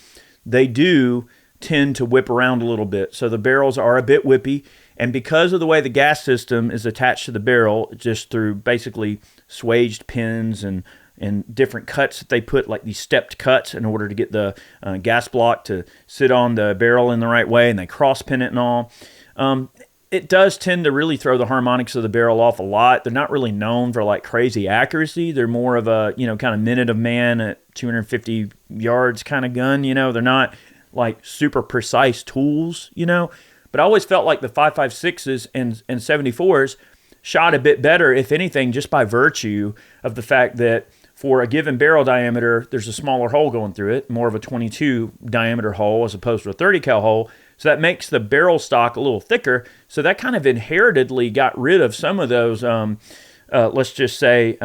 they do tend to whip around a little bit. So the barrels are a bit whippy. And because of the way the gas system is attached to the barrel, just through basically swaged pins and different cuts that they put, like these stepped cuts in order to get the gas block to sit on the barrel in the right way, and they cross pin it and all. It does tend to really throw the harmonics of the barrel off a lot. They're not really known for like crazy accuracy. They're more of a, kind of minute of man at 250 yards kind of gun. They're not like super precise tools, But I always felt like the 5.56s and 74s shot a bit better, if anything, just by virtue of the fact that for a given barrel diameter, there's a smaller hole going through it, more of a 22 diameter hole as opposed to a 30 cal hole. So that makes the barrel stock a little thicker. So that kind of inheritedly got rid of some of those, let's just say,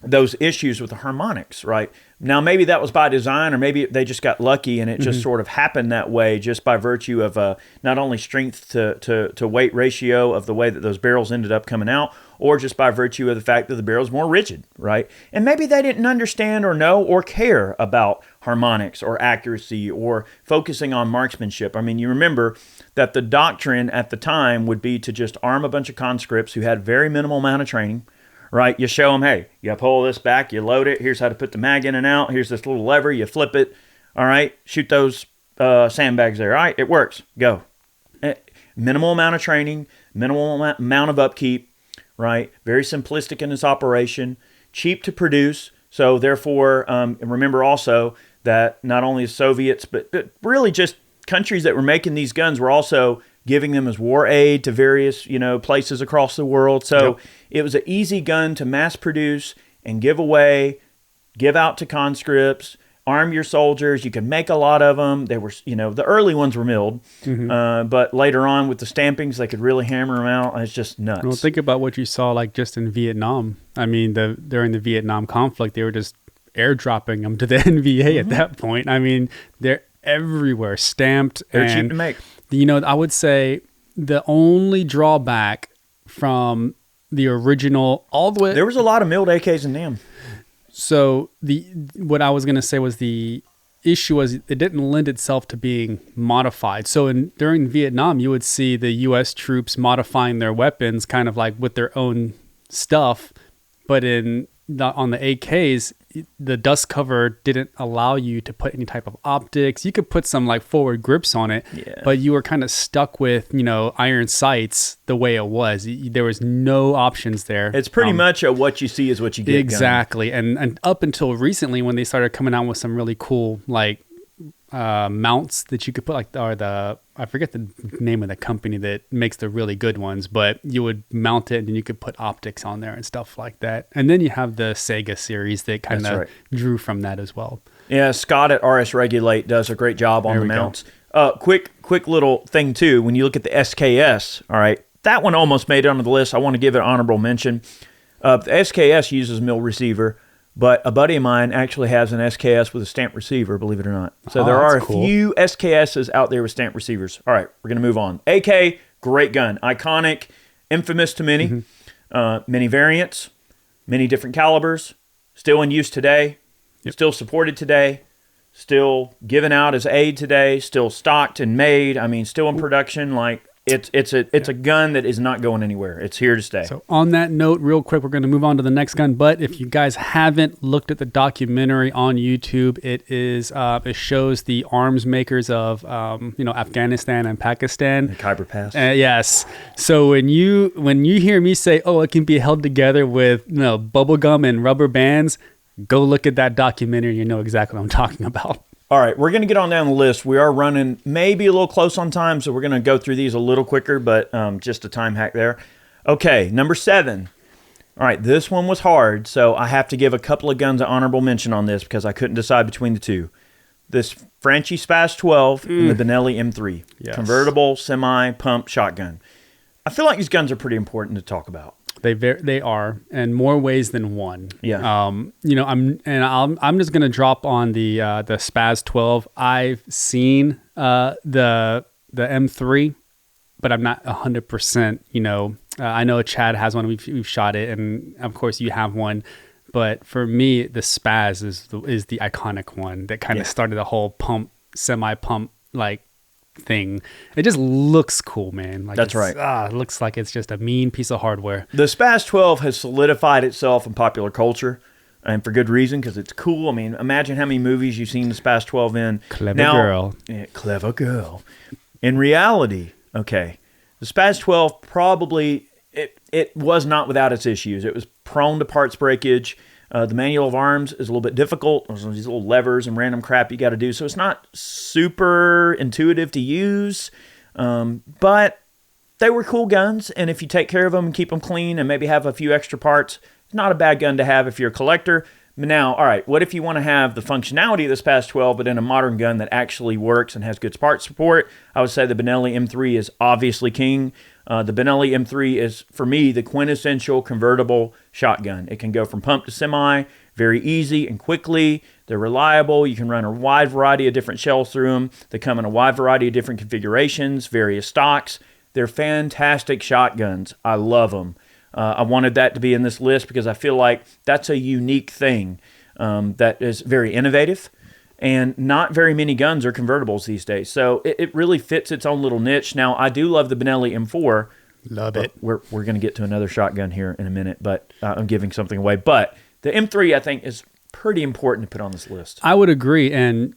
those issues with the harmonics, right? Now, maybe that was by design, or maybe they just got lucky and it just sort of happened that way just by virtue of not only strength to weight ratio of the way that those barrels ended up coming out, or just by virtue of the fact that the barrel's more rigid, right? And maybe they didn't understand or know or care about harmonics or accuracy or focusing on marksmanship. I mean, you remember that the doctrine at the time would be to just arm a bunch of conscripts who had very minimal amount of training, right? You show them, hey, you pull this back, you load it, here's how to put the mag in and out, here's this little lever, you flip it, all right, shoot those sandbags there, all right, it works, go. Minimal amount of training, minimal amount of upkeep, right? Very simplistic in its operation, cheap to produce, so therefore, remember also that not only the Soviets, but really just countries that were making these guns were also giving them as war aid to various, places across the world. So It was an easy gun to mass produce and give away, give out to conscripts, arm your soldiers. You could make a lot of them. They were, the early ones were milled, but later on with the stampings, they could really hammer them out. It's just nuts. Well, think about what you saw like just in Vietnam. I mean, during the Vietnam conflict, they were just airdropping them to the NVA at that point. I mean, they're everywhere, stamped. They're cheap to make. I would say the only drawback from the original all the way... There was a lot of milled AKs in them. So what I was going to say was the issue was it didn't lend itself to being modified. So during Vietnam, you would see the U.S. troops modifying their weapons kind of like with their own stuff. But on the AKs, the dust cover didn't allow you to put any type of optics. You could put some like forward grips on it, but you were kind of stuck with, iron sights the way it was. There was no options there. It's pretty much what you see is what you get. Exactly. And up until recently when they started coming out with some really cool like mounts that you could put I forget the name of the company that makes the really good ones, but you would mount it and then you could put optics on there and stuff like that. And then you have the Sega series that kind of drew from that as well. Yeah, Scott at RS Regulate does a great job on the mounts. Quick little thing too, when you look at the SKS, all right, that one almost made it onto the list. I want to give it an honorable mention. The SKS uses mill receiver, but a buddy of mine actually has an SKS with a stamped receiver, believe it or not. So there are a few SKSs out there with stamped receivers. All right, we're going to move on. AK, great gun. Iconic, infamous to many. Many variants, many different calibers. Still in use today. Still supported today. Still given out as aid today. Still stocked and made. I mean, still in production. Like, It's a gun that is not going anywhere. It's here to stay. So on that note, real quick, we're going to move on to the next gun. But if you guys haven't looked at the documentary on YouTube, it shows the arms makers of Afghanistan and Pakistan. The Khyber Pass. Yes. So when you hear me say, "Oh, it can be held together with bubble gum and rubber bands," go look at that documentary. You know exactly what I'm talking about. All right, we're going to get on down the list. We are running maybe a little close on time, so we're going to go through these a little quicker, but just a time hack there. Okay, number 7. All right, this one was hard, so I have to give a couple of guns an honorable mention on this because I couldn't decide between the two. This Franchi Spaz 12 and the Benelli M3. Yes. Convertible, semi-pump shotgun. I feel like these guns are pretty important to talk about. They are, in more ways than one. Yeah. I'm just gonna drop on the Spaz 12. I've seen the M3, but I'm not 100%. I know Chad has one. We've shot it, and of course you have one. But for me, the Spaz is the iconic one that kind of started the whole semi-pump thing. It just looks cool, man. That's right. It looks like it's just a mean piece of hardware. The Spaz 12 has solidified itself in popular culture, and for good reason, because it's cool. I mean, imagine how many movies you've seen the Spaz 12 in. Clever girl. In reality, okay, the Spaz 12 probably, it was not without its issues. It was prone to parts breakage. The manual of arms is a little bit difficult. There's these little levers and random crap you got to do. So it's not super intuitive to use, but they were cool guns. And if you take care of them and keep them clean and maybe have a few extra parts, it's not a bad gun to have if you're a collector. But now, all right, what if you want to have the functionality of this Spaz 12, but in a modern gun that actually works and has good parts support? I would say the Benelli M3 is obviously king. The Benelli M3 is, for me, the quintessential convertible shotgun. It can go from pump to semi very easy and quickly. They're reliable. You can run a wide variety of different shells through them. They come in a wide variety of different configurations, various stocks. They're fantastic shotguns. I love them. I wanted that to be in this list because I feel like that's a unique thing that is very innovative. And not very many guns are convertibles these days. So it really fits its own little niche. Now, I do love the Benelli M4. Love it. We're going to get to another shotgun here in a minute, but I'm giving something away. But the M3, I think, is pretty important to put on this list. I would agree. And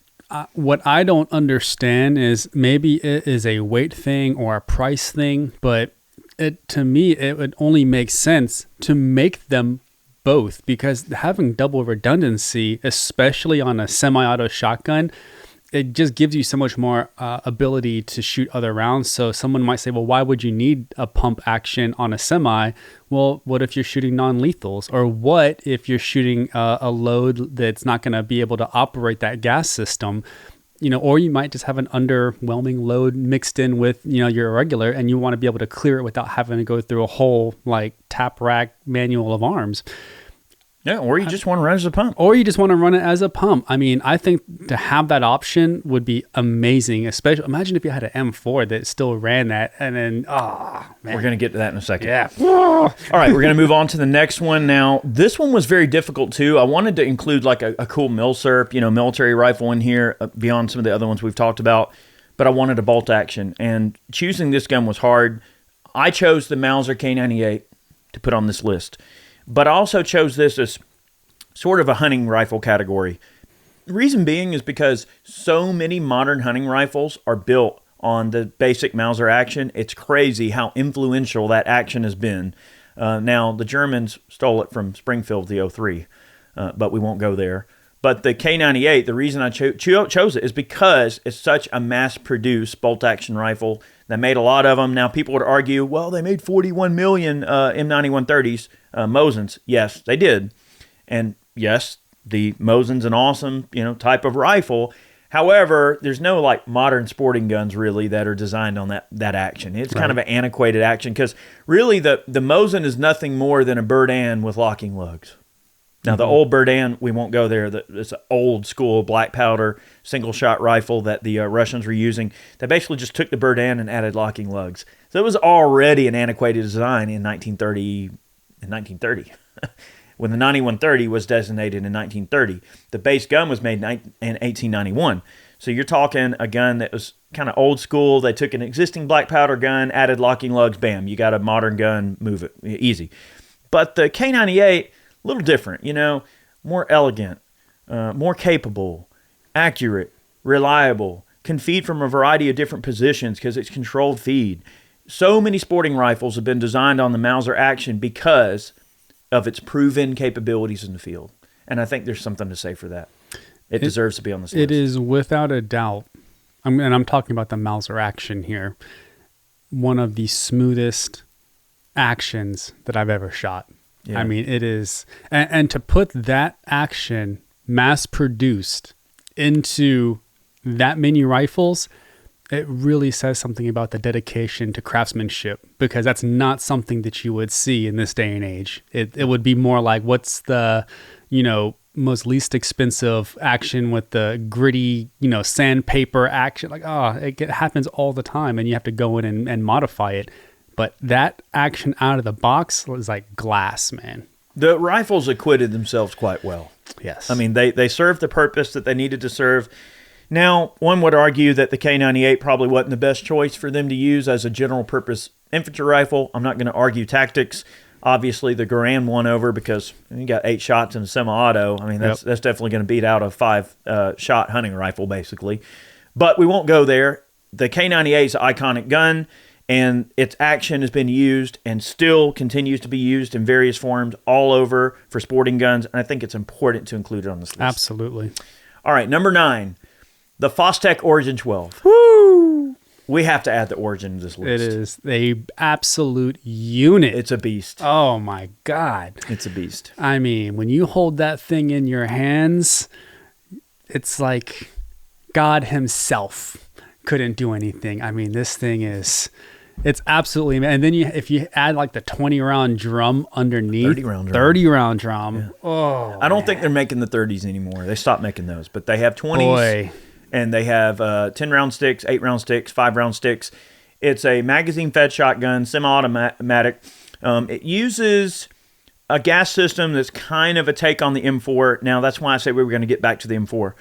what I don't understand is maybe it is a weight thing or a price thing, but to me, it would only make sense to make them both, because having double redundancy, especially on a semi-auto shotgun, it just gives you so much more ability to shoot other rounds. So someone might say, well, why would you need a pump action on a semi? Well, what if you're shooting non-lethals? Or what if you're shooting a load that's not going to be able to operate that gas system? Or you might just have an underwhelming load mixed in with, your regular, and you want to be able to clear it without having to go through a whole tap rack manual of arms. Yeah, or you just want to run it as a pump. I mean, I think to have that option would be amazing. Especially, imagine if you had an M4 that still ran that, and then, man. We're going to get to that in a second. Yeah. All right, we're going to move on to the next one now. This one was very difficult, too. I wanted to include a cool milsurp, military rifle in here, beyond some of the other ones we've talked about, but I wanted a bolt action, and choosing this gun was hard. I chose the Mauser K98 to put on this list. But I also chose this as sort of a hunting rifle category. The reason being is because so many modern hunting rifles are built on the basic Mauser action. It's crazy how influential that action has been. Now, the Germans stole it from Springfield, the 03, but we won't go there. But the K98, the reason I chose it is because it's such a mass-produced bolt-action rifle. They made a lot of them. Now, people would argue, well, they made 41 million M9130s, Mosins. Yes, they did. And yes, the Mosin's an awesome, type of rifle. However, there's no modern sporting guns really that are designed on that action. It's kind of an antiquated action because really the Mosin is nothing more than a Berdan with locking lugs. Now, the old Berdan, we won't go there. It's an old school black powder single shot rifle that the Russians were using. They basically just took the Berdan and added locking lugs. So it was already an antiquated design in 1930. When the 9130 was designated in 1930. The base gun was made in 1891. So you're talking a gun that was kind of old school. They took an existing black powder gun, added locking lugs, bam, you got a modern gun, move it, easy. But the K98, a little different, more elegant, more capable, accurate, reliable, can feed from a variety of different positions because it's controlled feed. So many sporting rifles have been designed on the Mauser Action because of its proven capabilities in the field. And I think there's something to say for that. It deserves to be on this list. It is without a doubt, and I'm talking about the Mauser Action here, one of the smoothest actions that I've ever shot. Yeah. I mean, it is, and to put that action mass produced into that many rifles, it really says something about the dedication to craftsmanship, because that's not something that you would see in this day and age. It would be more like, what's the, most least expensive action with the gritty, sandpaper action. Like, it happens all the time and you have to go in and modify it. But that action out of the box was like glass, man. The rifles acquitted themselves quite well. Yes. I mean, they served the purpose that they needed to serve. Now, one would argue that the K98 probably wasn't the best choice for them to use as a general purpose infantry rifle. I'm not going to argue tactics. Obviously, the Garand won over because you got 8 shots in a semi-auto. I mean, that's definitely going to beat out a 5-shot hunting rifle, basically. But we won't go there. The K98 is an iconic gun, and its action has been used and still continues to be used in various forms all over for sporting guns. And I think it's important to include it on this list. Absolutely. All right, number 9, the Fostech Origin-12. Woo! We have to add the Origin to this list. It is a absolute unit. It's a beast. Oh my God. It's a beast. I mean, when you hold that thing in your hands, it's like God himself couldn't do anything. I mean, this thing it's absolutely, and then if you add like the 20-round drum underneath, 30-round drum. Yeah. Oh, I don't think they're making the 30s anymore. They stopped making those, but they have 20s. Boy. And they have 10-round sticks, 8-round sticks, 5-round sticks. It's a magazine-fed shotgun, semi-automatic. It uses a gas system that's kind of a take on the M4. Now, that's why I say we were going to get back to the M4.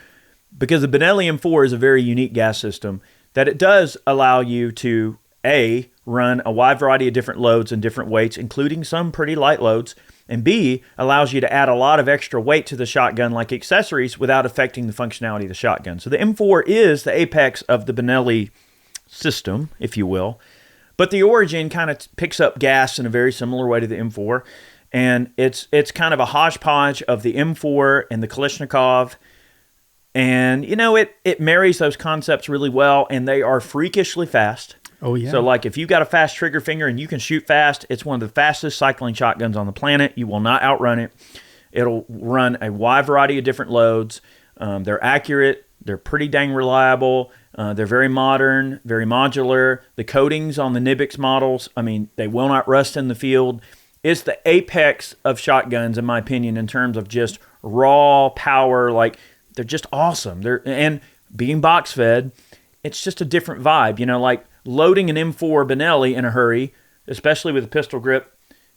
Because the Benelli M4 is a very unique gas system that it does allow you to, A, run a wide variety of different loads and different weights, including some pretty light loads, and B, allows you to add a lot of extra weight to the shotgun like accessories without affecting the functionality of the shotgun. So the M4 is the apex of the Benelli system, if you will. But the Origin kind of picks up gas in a very similar way to the M4. And it's kind of a hodgepodge of the M4 and the Kalashnikov. And, it marries those concepts really well, and they are freakishly fast. Oh, yeah. So, like, if you've got a fast trigger finger and you can shoot fast, it's one of the fastest cycling shotguns on the planet. You will not outrun it. It'll run a wide variety of different loads. They're accurate. They're pretty dang reliable. They're very modern, very modular. The coatings on the Nibbix models, I mean, they will not rust in the field. It's the apex of shotguns, in my opinion, in terms of just raw power. Like, they're just awesome. And being box fed, it's just a different vibe. Like, loading an M4 Benelli in a hurry, especially with a pistol grip,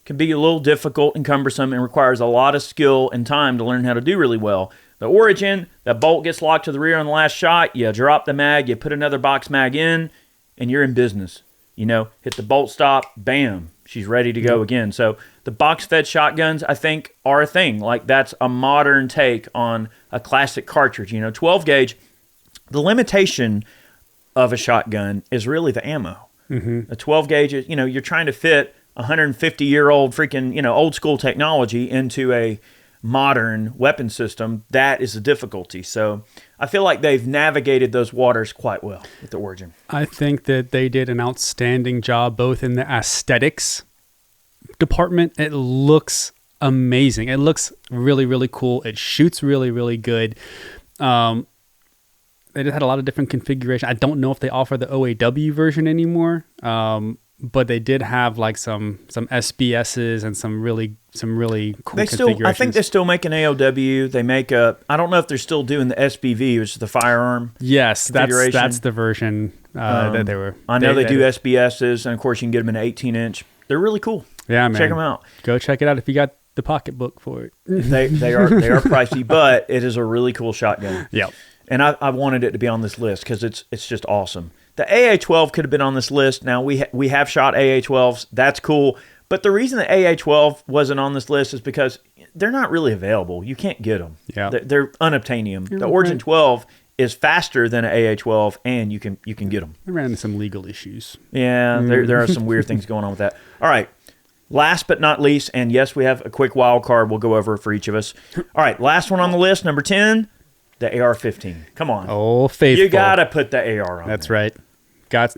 can be a little difficult and cumbersome and requires a lot of skill and time to learn how to do really well. The Origin, that bolt gets locked to the rear on the last shot, you drop the mag, you put another box mag in, and you're in business. Hit the bolt stop, bam, she's ready to go again. So the box-fed shotguns, I think, are a thing. Like, that's a modern take on a classic cartridge. 12 gauge, the limitation of a shotgun is really the ammo. Mm-hmm. A 12 gauge is, you're trying to fit 150-year-old freaking, old school technology into a modern weapon system. That is the difficulty. So I feel like they've navigated those waters quite well with the Origin. I think that they did an outstanding job both in the aesthetics department. It looks amazing. It looks really, really cool. It shoots really, really good. They just had a lot of different configurations. I don't know if they offer the OAW version anymore, but they did have like some SBSs and some really cool configurations. I think they still make an AOW. They make I don't know if they're still doing the SBV, which is the firearm. Yes, that's the version that they were. I know they do SBSs, and of course you can get them in an 18-inch. They're really cool. Yeah, man. Check them out. Go check it out if you got the pocketbook for it. They are pricey, but it is a really cool shotgun. Yep. And I wanted it to be on this list because it's just awesome. The AA-12 could have been on this list. Now, we have shot AA-12s. That's cool. But the reason the AA-12 wasn't on this list is because they're not really available. You can't get them. Yeah. They're unobtainium. The Origin-12 is faster than an AA-12, and you can get them. I ran into some legal issues. Yeah, there are some weird things going on with that. All right. Last but not least, and yes, we have a quick wild card we'll go over for each of us. All right, last one on the list, number 10, the AR-15. Come on. Oh, faithful. You got to put the AR on. That's right.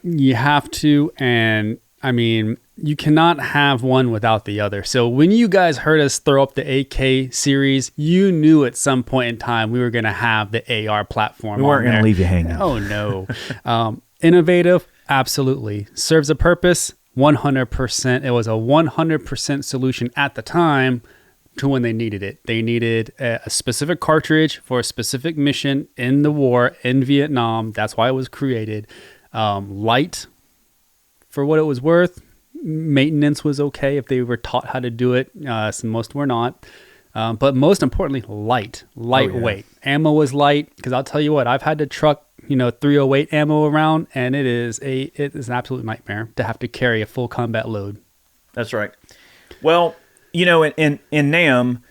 You have to, and I mean, you cannot have one without the other. So when you guys heard us throw up the AK series, you knew at some point in time we were going to have the AR platform. We weren't going to leave you hanging. Oh, no. Innovative, absolutely. Serves a purpose, 100%. It was a 100% solution at the time to when they needed it. They needed a specific cartridge for a specific mission in the war in Vietnam. That's why it was created. Light for what it was worth. Maintenance was okay if they were taught how to do it. So most were not. But most importantly, lightweight. Ammo was light, because I'll tell you what, I've had to truck 308 ammo around, and it is an absolute nightmare to have to carry a full combat load. That's right. Well, in NAM,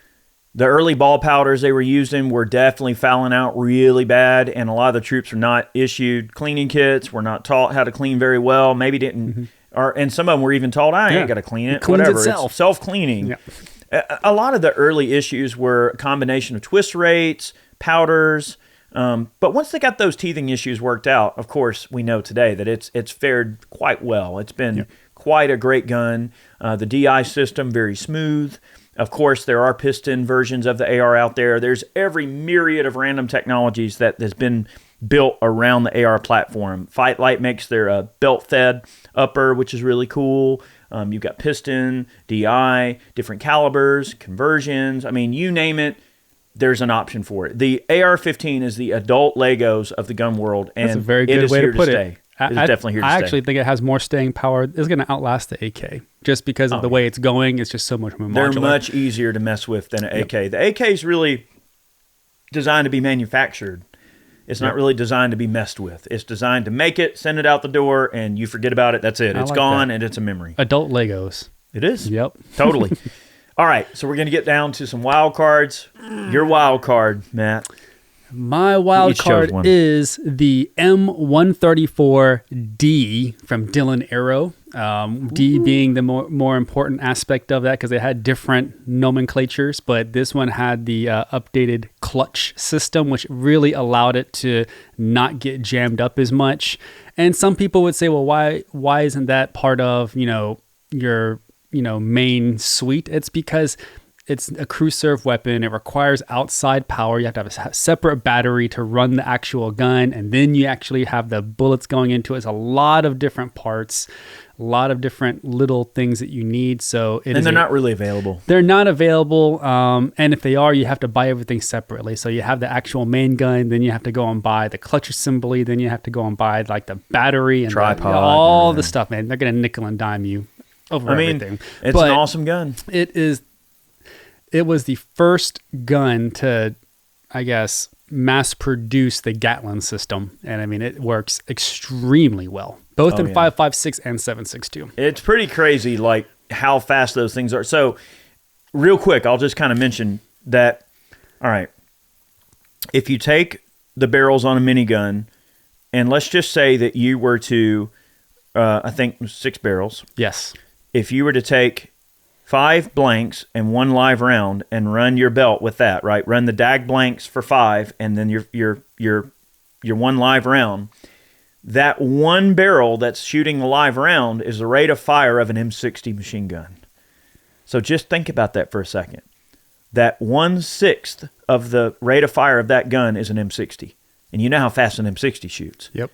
the early ball powders they were using were definitely fouling out really bad, and a lot of the troops were not issued cleaning kits, were not taught how to clean very well, maybe didn't, and some of them were even taught, I ain't got to clean it, whatever. Itself. It's self-cleaning. Yeah. A lot of the early issues were a combination of twist rates, powders, but once they got those teething issues worked out, of course, we know today that it's fared quite well. It's been quite a great gun. The DI system, very smooth. Of course, there are piston versions of the AR out there. There's every myriad of random technologies that has been built around the AR platform. Fight Light makes their belt-fed upper, which is really cool. You've got piston, DI, different calibers, conversions. I mean, you name it, there's an option for it. The AR-15 is the adult Legos of the gun world, and that's a very good way to put it. It's definitely here to stay. I actually think it has more staying power. It's going to outlast the AK just because of the way it's going. It's just so much more modular. They're much easier to mess with than an AK. The AK is really designed to be manufactured. It's not really designed to be messed with. It's designed to make it, send it out the door, and you forget about it. That's it. It's gone, and it's a memory. Adult Legos. It is. Yep. Totally. All right, so we're going to get down to some wild cards. Your wild card, Matt. My wild card is the M134D from Dillon Aero. D being the more important aspect of that, because they had different nomenclatures, but this one had the updated clutch system, which really allowed it to not get jammed up as much. And some people would say, well, why isn't that part of your main suite? It's because it's a crew serve weapon. It requires outside power. You have to have a separate battery to run the actual gun, and then you actually have the bullets going into it. It's a lot of different parts, a lot of different little things that you need. So they're not really available. They're not available, and if they are, you have to buy everything separately. So you have the actual main gun, then you have to go and buy the clutch assembly, then you have to go and buy like the battery and tripod, all the stuff. Man, they're gonna nickel and dime you over everything. It's an awesome gun. It was the first gun to, I guess, mass produce the Gatling system. And I mean, it works extremely well, both in 5.56 and 7.62. It's pretty crazy, like how fast those things are. So real quick, I'll just kind of mention that. All right. If you take the barrels on a minigun, and let's just say that you were to, I think 6 barrels. Yes. If you were to take 5 blanks and 1 live round and run your belt with that, right? Run the dag blanks for 5 and then your 1 live round. That 1 barrel that's shooting the live round is the rate of fire of an M60 machine gun. So just think about that for a second. That 1/6 of the rate of fire of that gun is an M60. And you know how fast an M60 shoots. Yep.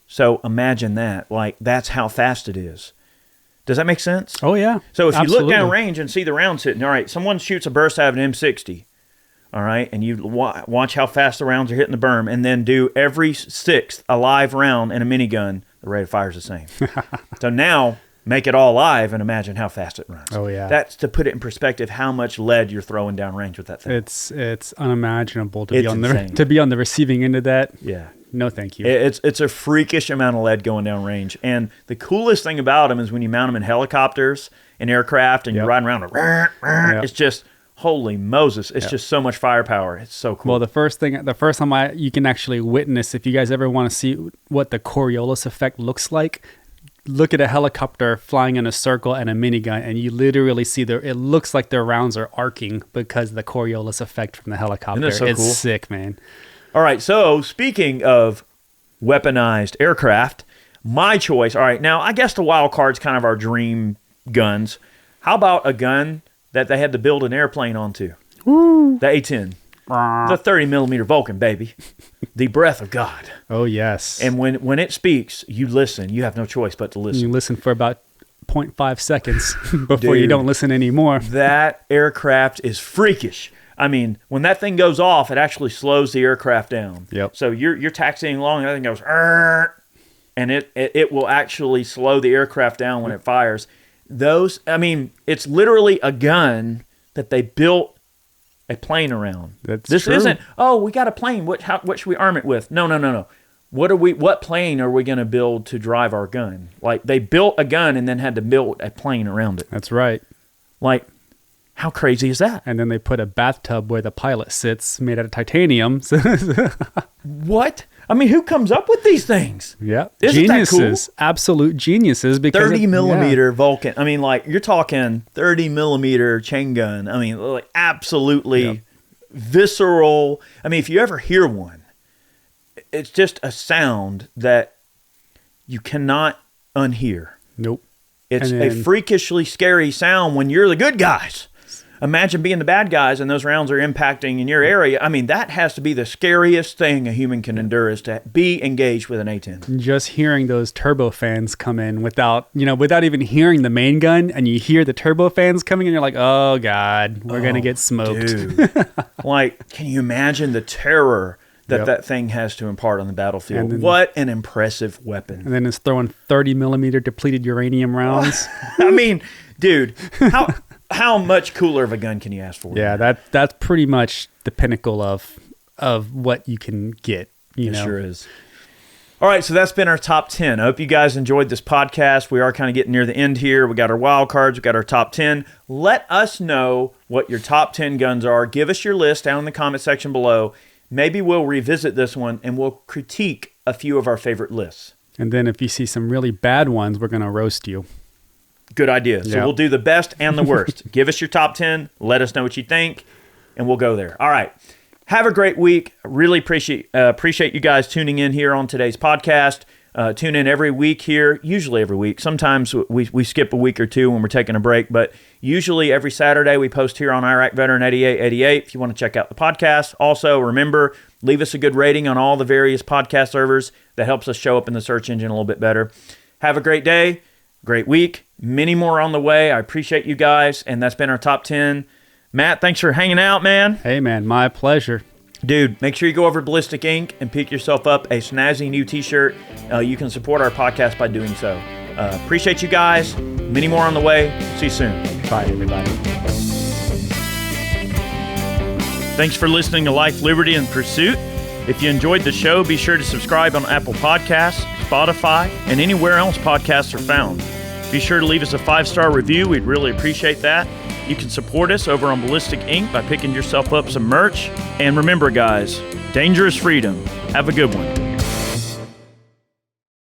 So imagine that. Like, that's how fast it is. Does that make sense? Oh, yeah. So if you look down range and see the rounds hitting, all right, someone shoots a burst out of an M60, all right, and you watch how fast the rounds are hitting the berm, and then do every 6th a live round in a minigun, the rate of fire is the same. So now, make it all live and imagine how fast it runs. Oh, yeah. That's to put it in perspective how much lead you're throwing down range with that thing. It's unimaginable to be on the receiving end of that. Yeah. No, thank you. It's a freakish amount of lead going down range. And the coolest thing about them is when you mount them in helicopters and aircraft and you're riding around, it's just, holy Moses, it's just so much firepower. It's so cool. Well, the first time you can actually witness, if you guys ever want to see what the Coriolis effect looks like, look at a helicopter flying in a circle and a minigun, and you literally see it looks like their rounds are arcing because of the Coriolis effect from the helicopter. Isn't it so cool? It's sick, man. All right, so speaking of weaponized aircraft, my choice, all right, now I guess the wild card's kind of our dream guns. How about a gun that they had to build an airplane onto? Woo. The A-10. The 30-millimeter Vulcan, baby. The breath of God. Oh, yes. And when it speaks, you listen. You have no choice but to listen. You listen for about 0.5 seconds before you don't listen anymore. That aircraft is freakish. I mean, when that thing goes off, it actually slows the aircraft down. Yep. So you're taxiing along, and that thing goes, and it will actually slow the aircraft down when it fires. It's literally a gun that they built a plane around. This true. Isn't, we got a plane. What should we arm it with? No. What plane are we going to build to drive our gun? Like, they built a gun and then had to build a plane around it. That's right. Like, how crazy is that? And then they put a bathtub where the pilot sits made out of titanium. What? I mean, who comes up with these things? Yeah. Isn't geniuses. that cool? Absolute geniuses. Because 30 millimeter Vulcan. I mean, like, you're talking 30 millimeter chain gun. I mean, like, absolutely visceral. I mean, if you ever hear one, it's just a sound that you cannot unhear. Nope. It's a freakishly scary sound when you're the good guys. Imagine being the bad guys and those rounds are impacting in your area. I mean, that has to be the scariest thing a human can endure, is to be engaged with an A-10. Just hearing those turbofans come in without even hearing the main gun, and you hear the turbofans coming in, you're like, oh, God, we're going to get smoked. Dude. Like, can you imagine the terror that thing has to impart on the battlefield? What an impressive weapon. And then it's throwing 30 millimeter depleted uranium rounds. I mean, dude, how much cooler of a gun can you ask for? Yeah, that's pretty much the pinnacle of what you can get. It sure is. All right, so that's been our top 10. I hope you guys enjoyed this podcast. We are kind of getting near the end here. We got our wild cards. We got our top 10. Let us know what your top 10 guns are. Give us your list down in the comment section below. Maybe we'll revisit this one and we'll critique a few of our favorite lists. And then if you see some really bad ones, we're going to roast you. Good idea. So we'll do the best and the worst. Give us your top 10. Let us know what you think, and we'll go there. All right. Have a great week. Really appreciate you guys tuning in here on today's podcast. Tune in every week here, usually every week. Sometimes we skip a week or two when we're taking a break, but usually every Saturday we post here on Iraq Veteran 8888 if you want to check out the podcast. Also, remember, leave us a good rating on all the various podcast servers. That helps us show up in the search engine a little bit better. Have a great day, great week. Many more on the way. I appreciate you guys, and that's been our top 10. Matt, thanks for hanging out, man. Hey, man, my pleasure. Dude, make sure you go over to Ballistic Ink and pick yourself up a snazzy new t-shirt. You can support our podcast by doing so. Appreciate you guys. Many more on the way. See you soon. Bye, everybody. Thanks for listening to Life, Liberty, and Pursuit. If you enjoyed the show, be sure to subscribe on Apple Podcasts, Spotify, and anywhere else podcasts are found. Be sure to leave us a 5-star review. We'd really appreciate that. You can support us over on Ballistic Ink by picking yourself up some merch. And remember, guys, danger is freedom. Have a good one.